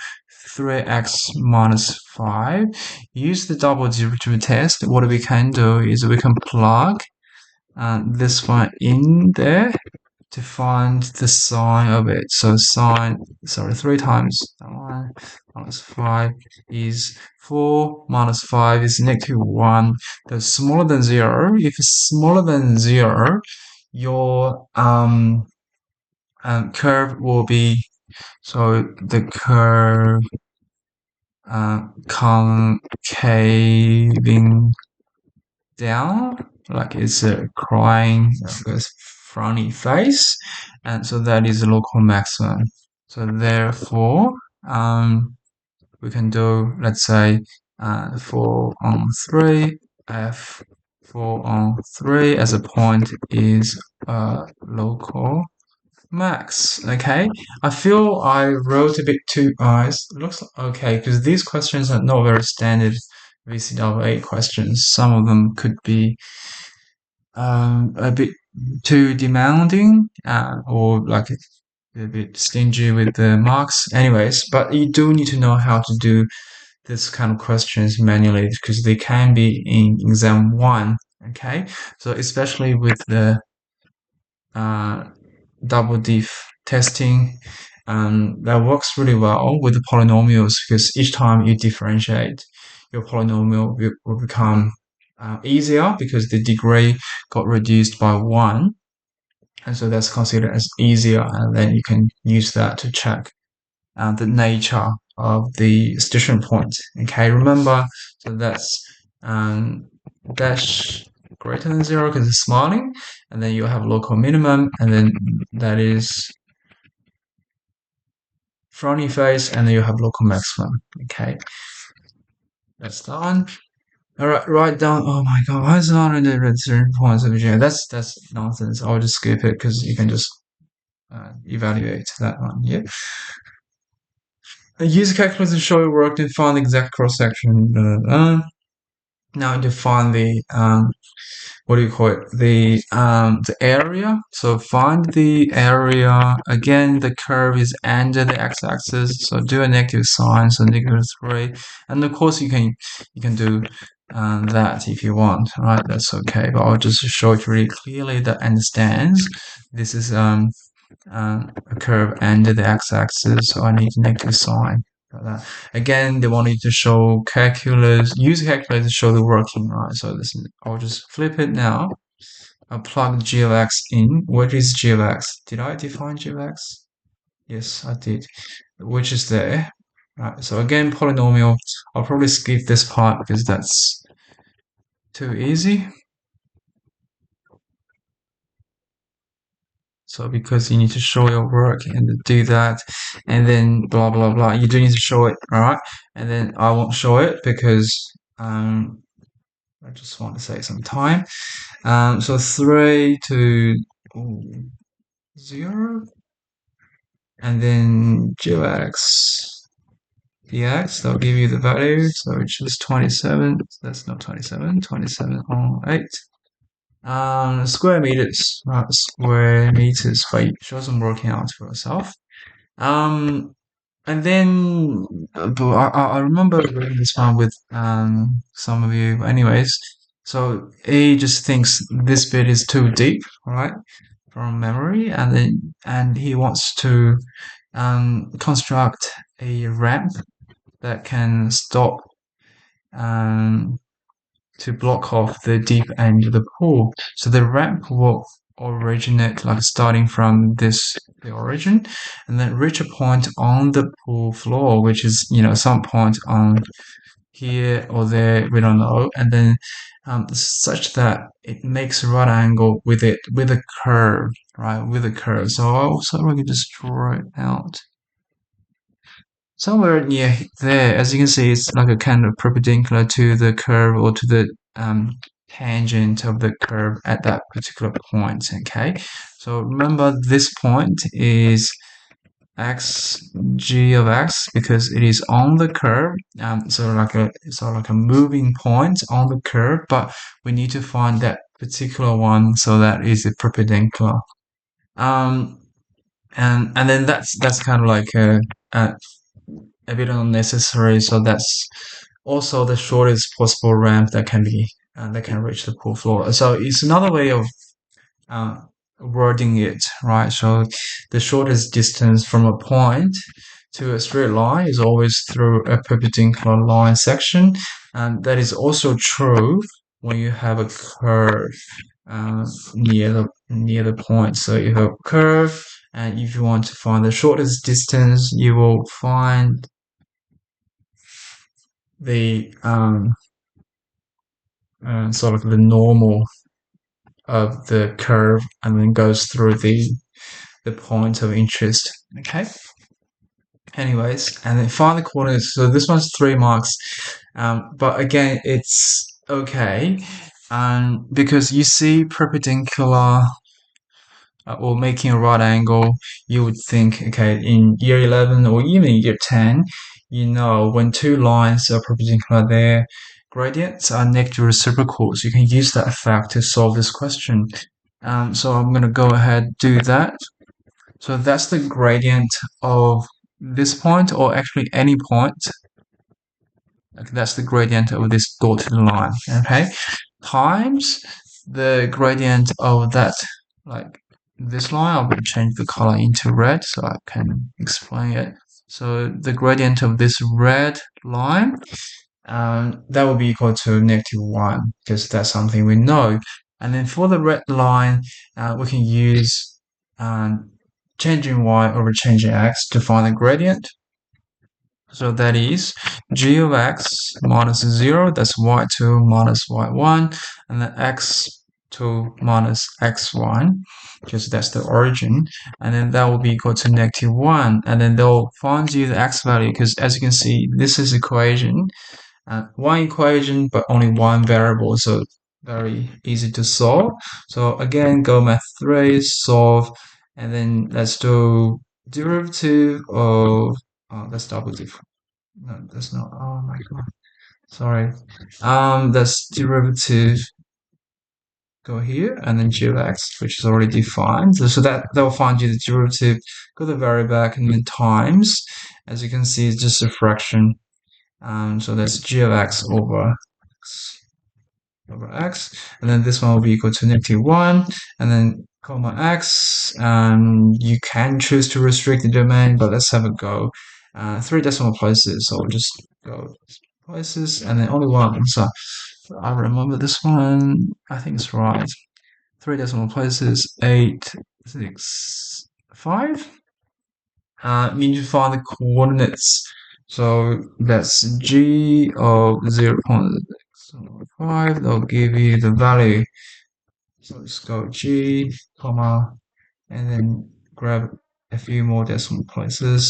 3x minus 5. Use the double derivative test. What we can do is we can plug this one in there to find the sign of it. So sine, sorry, 3 times 1 minus 5 is 4 minus 5 is negative 1. That's smaller than 0. If it's smaller than 0, your curve will be, so the curve concaving down, like it's crying, frowny face, and so that is the local maximum. So therefore, we can do, let's say, 4 on 3, f 4 on 3 as a point is local max. Okay, I feel I wrote a bit too looks okay, because these questions are not very standard VCAA questions. Some of them could be a bit too demanding, or like a bit stingy with the marks. Anyways, but you do need to know how to do this kind of questions manually, because they can be in exam 1. Okay, so especially with the uh, double diff testing, that works really well with the polynomials, because each time you differentiate, your polynomial will become easier because the degree got reduced by 1, and so that's considered as easier, and then you can use that to check the nature of the station point. Okay, remember, so that's dash greater than 0 because it's smiling, and then you have local minimum, and then that is frowny face, and then you have local maximum. Okay, that's done. All right, write down. Oh my god, why is it not in the certain points of the That's nonsense. I'll just skip it because you can just evaluate that one. Yeah. Use calculus to show your work to find the exact cross section. Now define the what do you call it? The area. So find the area. Again, the curve is under the x-axis, so do a negative sign, so -3. And of course you can do that if you want. Right, that's okay. But I'll just show it really clearly that understands this is a curve under the x-axis, so I need a negative sign for that. Again, they want you to show calculus, use calculus to show the working, right? So this, I'll just flip it now. I'll plug g of x in. What is g of x? Did I define g of x? Yes, I did. Which is there. Right, so again, polynomial. I'll probably skip this part because that's too easy. So because you need to show your work and do that, and then blah blah blah. You do need to show it, all right? And then I won't show it because I just want to save some time. So 3 to 0, and then GX dx. They'll give you the value. So which is 27. That's not 27. 27 on 8. Square meters, right? Square meters. Wait, show some working out for yourself. And then but I remember reading this one with some of you. Anyways, so he just thinks this bit is too deep, right, from memory, and he wants to construct a ramp that can stop um to block off the deep end of the pool. So the ramp will originate like starting from the origin and then reach a point on the pool floor, which is, some point on here or there, we don't know, and then such that it makes a right angle with a curve, right? With a curve. So I'll also really just draw it out. Somewhere near there, as you can see, it's like a kind of perpendicular to the curve or to the tangent of the curve at that particular point. Okay, so remember this point is x g of x because it is on the curve, so like a moving point on the curve, but we need to find that particular one so that is a perpendicular. Um, and then that's kind of like a bit unnecessary. So that's also the shortest possible ramp that can reach the pool floor. So it's another way of uh, wording it, right? So the shortest distance from a point to a straight line is always through a perpendicular line section, and that is also true when you have a curve near the point. So you have a curve, and if you want to find the shortest distance, you will find the sort of the normal of the curve and then goes through the point of interest. Okay. Anyways, and then find the coordinates. So this one's 3 marks, but again, it's okay, because you see perpendicular or making a right angle, you would think, okay, in year 11 or even year 10, when two lines are perpendicular, their gradients are negative reciprocals. You can use that fact to solve this question. So I'm going to go ahead do that. So that's the gradient of this point, or actually any point. Okay, that's the gradient of this dotted line. Okay, times the gradient of that, like this line. I'll change the color into red so I can explain it. So the gradient of this red line, that will be equal to -1 because that's something we know. And then for the red line, we can use changing y over changing x to find the gradient. So that is g of x minus 0, that's y2 minus y1, and then x2 minus x1, because that's the origin, and then that will be equal to -1, and then they'll find you the x value, because as you can see, this is equation, one equation, but only one variable, so very easy to solve. So again, go math 3, solve, and then let's do derivative of, that's double diff. No, that's not, oh my god, sorry. That's derivative, go here, and then g of x, which is already defined. So that will find you the derivative, go the variable back, and then times. As you can see, it's just a fraction. So that's g of x over x, and then this one will be equal to -1, and then comma x. You can choose to restrict the domain, but let's have a go. 3 decimal places, so we'll just go places, and then only one. So I remember this one. I think it's right. 3 decimal places, 8, 6, 5. You need to find the coordinates. So that's g of 0.5. They'll give you the value. So let's go g, comma, and then grab a few more decimal places.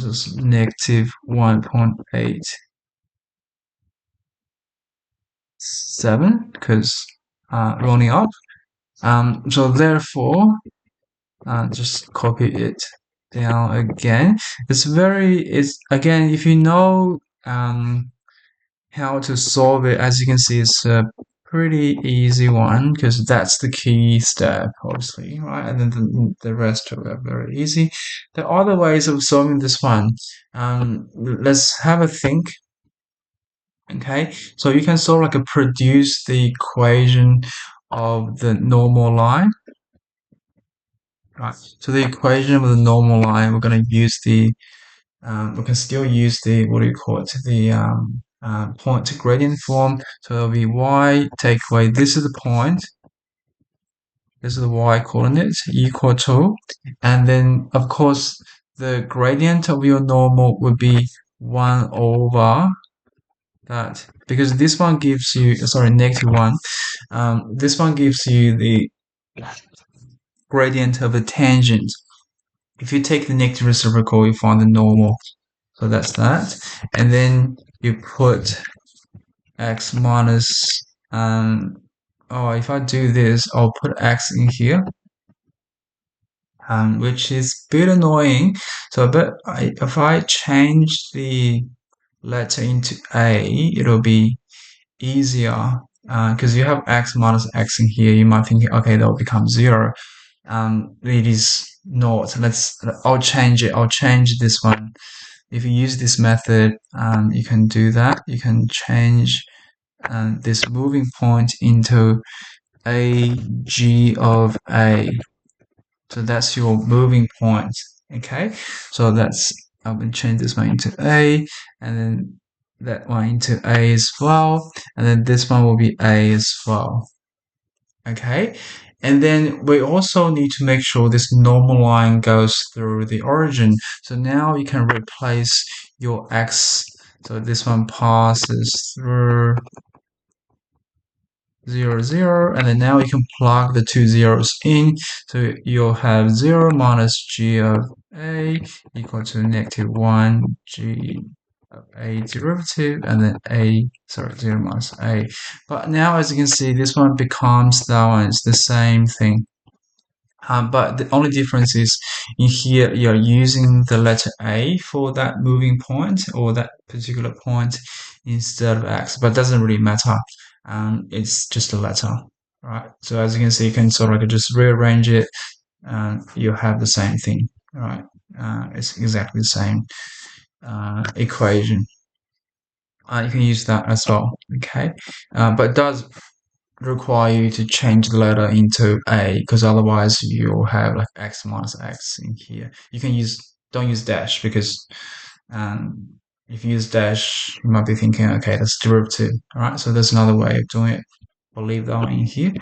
Just -1.87 because rounding up. So therefore, just copy it down again. It's again, if you know how to solve it, as you can see, it's a pretty easy one because that's the key step, obviously, right? And then the rest are very easy. There are other ways of solving this one. Let's have a think. Okay, so you can sort of like produce the equation of the normal line. Right. So the equation of the normal line, we're going to use we can still use the, what do you call it? The point to gradient form. So it'll be y take away, this is the point, this is the y coordinate equal to, and then of course the gradient of your normal would be 1 over that, because this one gives you, sorry, -1. This one gives you the gradient of a tangent. If you take the negative reciprocal, you find the normal. So that's that. And then you put x minus, oh, if I do this, I'll put x in here, which is a bit annoying. So, but if I change the letter into a, it'll be easier, because you have x minus x in here. You might think, okay, that'll become 0. It is not. I'll change it. I'll change this one. If you use this method, you can do that. You can change this moving point into a g of a. So that's your moving point. Okay. So I'm going to change this one into a, and then that one into a as well, and then this one will be a as well. Okay. And then we also need to make sure this normal line goes through the origin. So now you can replace your x. So this one passes through 0, 0, and then now you can plug the two zeros in. So you'll have 0 minus g of a equal to -1 g of a derivative, and then 0 minus a. But now, as you can see, this one becomes that one. It's the same thing. But the only difference is in here you're using the letter A for that moving point or that particular point instead of X, but it doesn't really matter. It's just a letter, right? So as you can see, you can sort of just rearrange it and you have the same thing, right? It's exactly the same equation. You can use that as well, okay? But it does require you to change the letter into a, because otherwise you'll have like x minus x in here. You can don't use dash, because if you use dash, you might be thinking, okay, that's derivative. All right, so there's another way of doing it. I'll leave that one in here.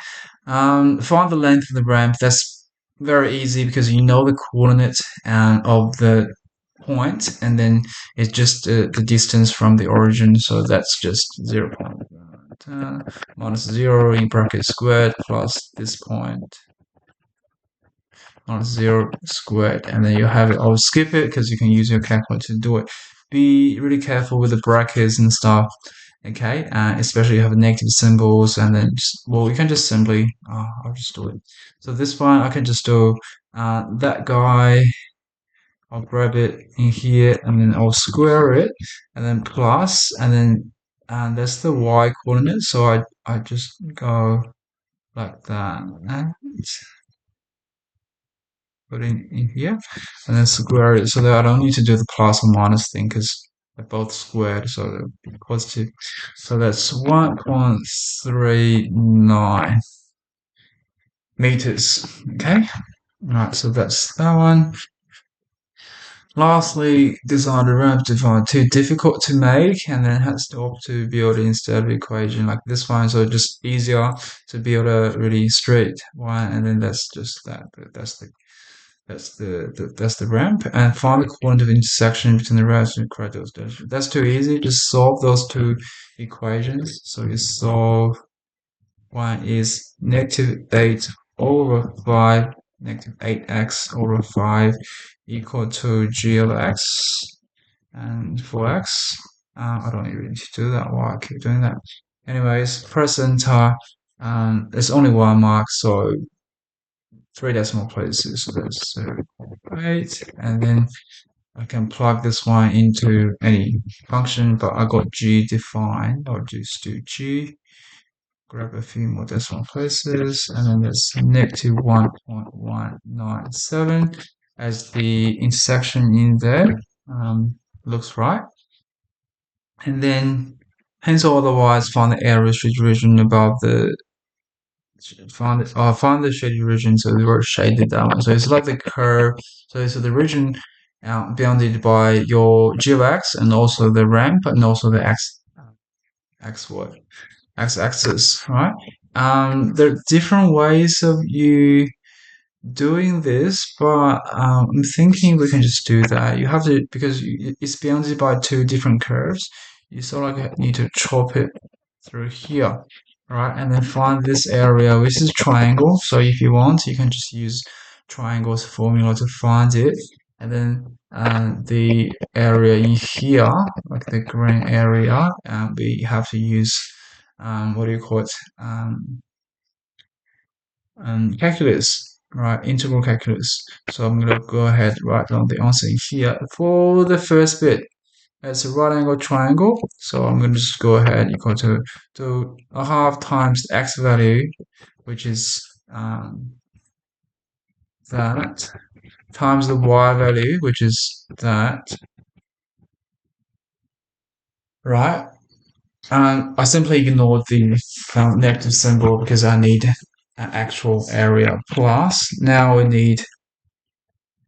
Find the length of the ramp. That's very easy because you know the coordinates of the point, and then it's just the distance from the origin. So that's just 0. Minus 0 in bracket squared plus this point minus 0 squared, and then you have it. I'll skip it because you can use your calculator to do it. Be really careful with the brackets and stuff, okay? Especially you have negative symbols, and then you can just simply, I'll just do it. So this one, I can just do that guy. I'll grab it in here, and then I'll square it, and then plus, and then that's the y coordinate. So I just go like that and put it in here, and then square it so that I don't need to do the plus or minus thing because they're both squared, so they'll be positive. So that's 1.39 meters. Okay, all right. So that's that one. Lastly, design the ramp to find too difficult to make, and then has to opt to build it instead of equation like this one. So just easier to build a really straight one, and then that's just that. That's the ramp, and find the coordinate of intersection between the ramps and correct those. That's too easy. Just solve those two equations. So you solve one is -8 over 5, -8x over 5 equal to g of x, and for x, I don't even need to do that. Why I keep doing that? Anyways, press enter. There's only one mark, so 3 decimal places. So that's 8, and then I can plug this one into any function, but I got g defined. I'll just do g. Grab a few more decimal places, and then there's -1.197 as the intersection in there. Looks right. And then, hence or otherwise, find the area restricted region above the find the shaded region. So we're shaded that one. So it's like the curve. So the region bounded by your g of x and also the ramp and also the x X what? X axis, right? There are different ways of you doing this, but I'm thinking we can just do that. You have to, because it's bounded by two different curves. You sort of like need to chop it through here, right? And then find this area, which is triangle. So if you want, you can just use triangles formula to find it. And then the area in here, like the green area, we have to use, what do you call it? Calculus, right? Integral calculus. So I'm going to go ahead write down the answer in here. For the first bit, it's a right angle triangle. So I'm going to just go ahead equal to a half times the x value, which is that, times the y value, which is that, right? I simply ignored the negative symbol because I need an actual area plus. Now we need,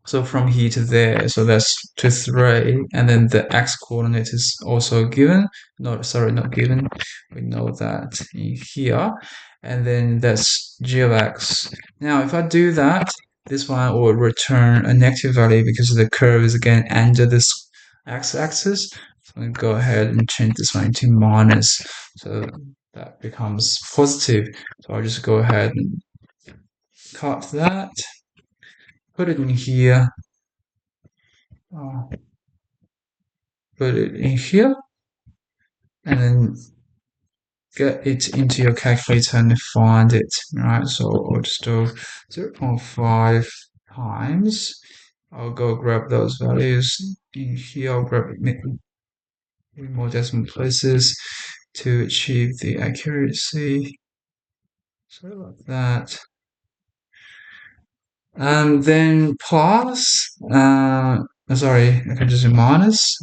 so from here to there, so that's to 3, and then the x coordinate is also given. No, sorry, not given. We know that in here, and then that's g of x. Now, if I do that, this one will return a negative value because the curve is again under this x-axis. So I'm go ahead and change this one to minus, so that becomes positive. So I'll just go ahead and cut that, put it in here. Oh, put it in here and then get it into your calculator and find it, right? So I'll just do 0.5 times. I'll go grab those values in here. I'll grab more decimal places to achieve the accuracy. So like that. And then plus, sorry, I can just do minus.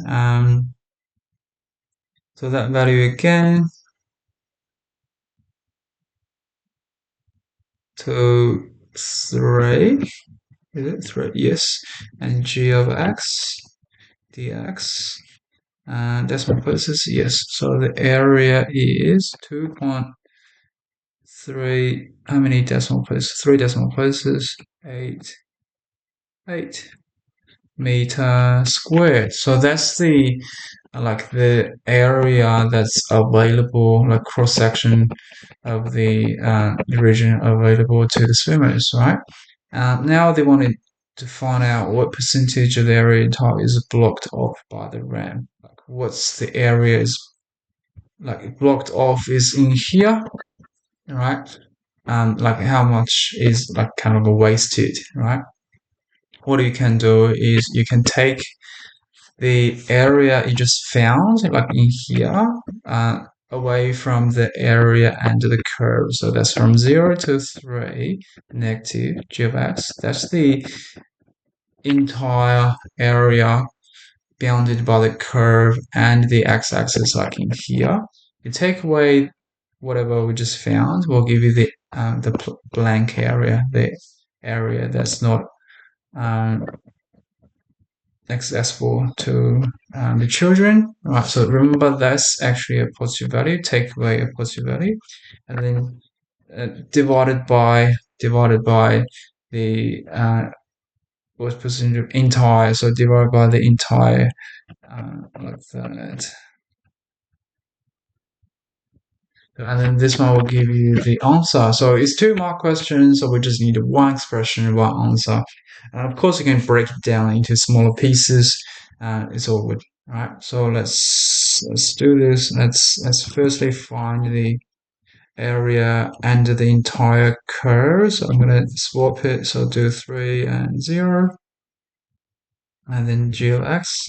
So that value again to 3, is it 3? Yes. And g of x dx, and decimal places, yes. So the area is 2.3, how many decimal places? 3 decimal places, 8 meter squared. So that's the, like the area that's available, like cross section of the region available to the swimmers, right? Now they wanted to find out what percentage of the area entire is blocked off by the ramp. Like what's the area is like blocked off is in here, right? Like how much is like kind of a wasted, right? What you can do is you can take the area you just found, like in here, away from the area under the curve. So that's from 0 to 3, negative g of x. That's the entire area bounded by the curve and the x-axis, like in here. You take away whatever we just found, we'll give you the blank area, the area that's not um, accessible to the children. Right, so remember that's actually a positive value, take away a positive value, and then divided by the what's percentage of entire, so divided by the entire, like that. And then this one will give you the answer. So it's 2 mark questions, so we just need one expression, one answer. And of course, you can break it down into smaller pieces. It's all good, right? So let's do this. Let's firstly find the area under the entire curve. So I'm gonna swap it. So do 3 and 0, and then g of x.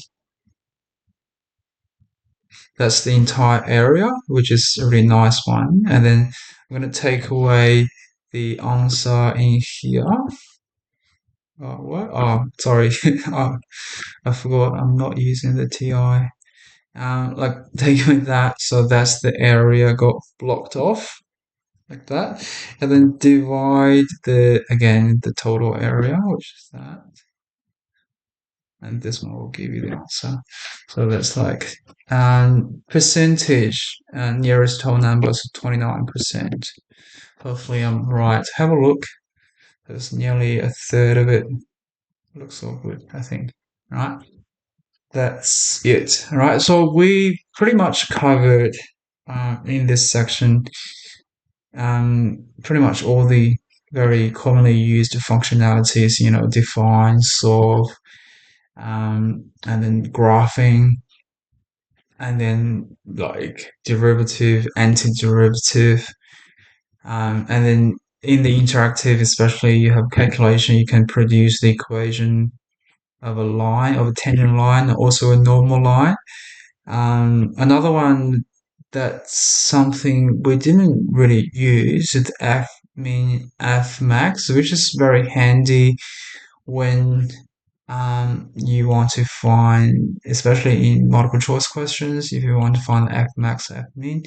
That's the entire area, which is a really nice one. And then I'm going to take away the answer in here. Oh, what? Oh, sorry. Oh, I forgot I'm not using the TI. Like taking that, so that's the area got blocked off, like that. And then divide again, the total area, which is that. and this one will give you the answer. So that's like percentage nearest whole numbers 29%. Hopefully I'm right. Have a look. There's nearly a third of it. Looks all good, I think. Right? That's it. Right. So we pretty much covered in this section pretty much all the very commonly used functionalities, define, solve, and then graphing, and then like derivative, antiderivative, and then in the interactive, especially, you have calculation. You can produce the equation of a line, of a tangent line, also a normal line. Another one that's something we didn't really use is F max, which is very handy when you want to find, especially in multiple choice questions, if you want to find F max, F min.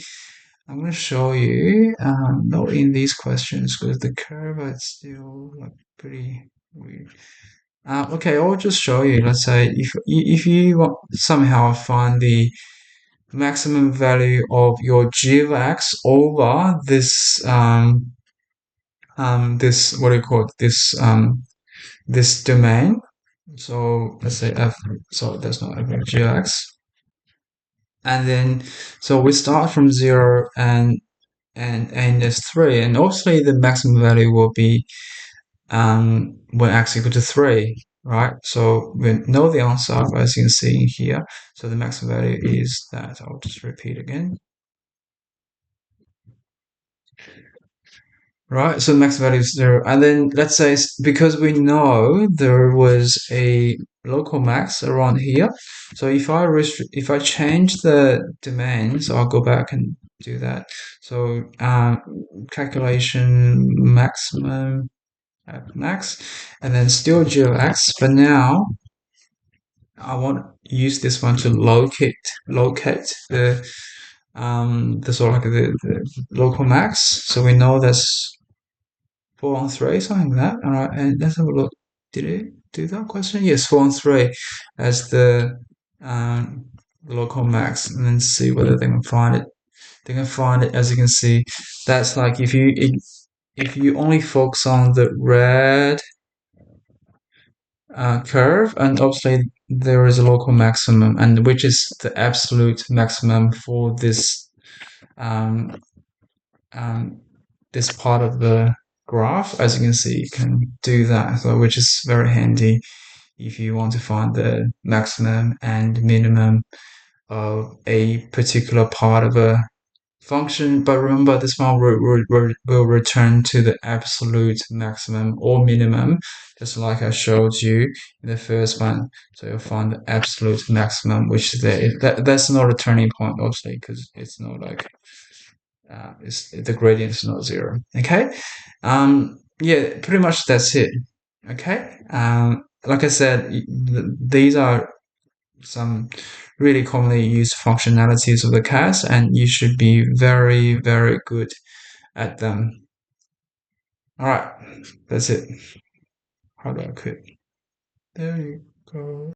I'm going to show you, not in these questions because the curve is still like pretty weird. Okay, I'll just show you. Let's say if you want somehow find the maximum value of your g of x over this what do you call it? This domain. So let's say f. So that's not f g of x, and then so we start from 0 and is 3, and obviously the maximum value will be when x equal to 3, right? So we know the answer as you can see here. So the maximum value is that. I'll just repeat again. Right, so the max value is 0. And then let's say because we know there was a local max around here. So if I change the domain, so I'll go back and do that. So calculation maximum at max, and then still g of x. But now I want to use this one to locate the sort of like the local max. So we know that's 4 on 3, something like that. All right, and let's have a look. Did it do that question? Yes, 4 on 3 as the local max, and then see whether they can find it. They can find it, as you can see. That's like if you only focus on the red curve, and obviously there is a local maximum, and which is the absolute maximum for um, um, this part of the graph. As you can see, you can do that, so which is very handy if you want to find the maximum and minimum of a particular part of a function. But remember, this one will return to the absolute maximum or minimum, just like I showed you in the first one. So you'll find the absolute maximum, which is there. That's not a turning point, obviously, because it's not like the gradient is not 0. Okay. Yeah, pretty much that's it. Okay. Like I said, these are some really commonly used functionalities of the CAS, and you should be very, very good at them. All right, that's it. How do I quit? There you go.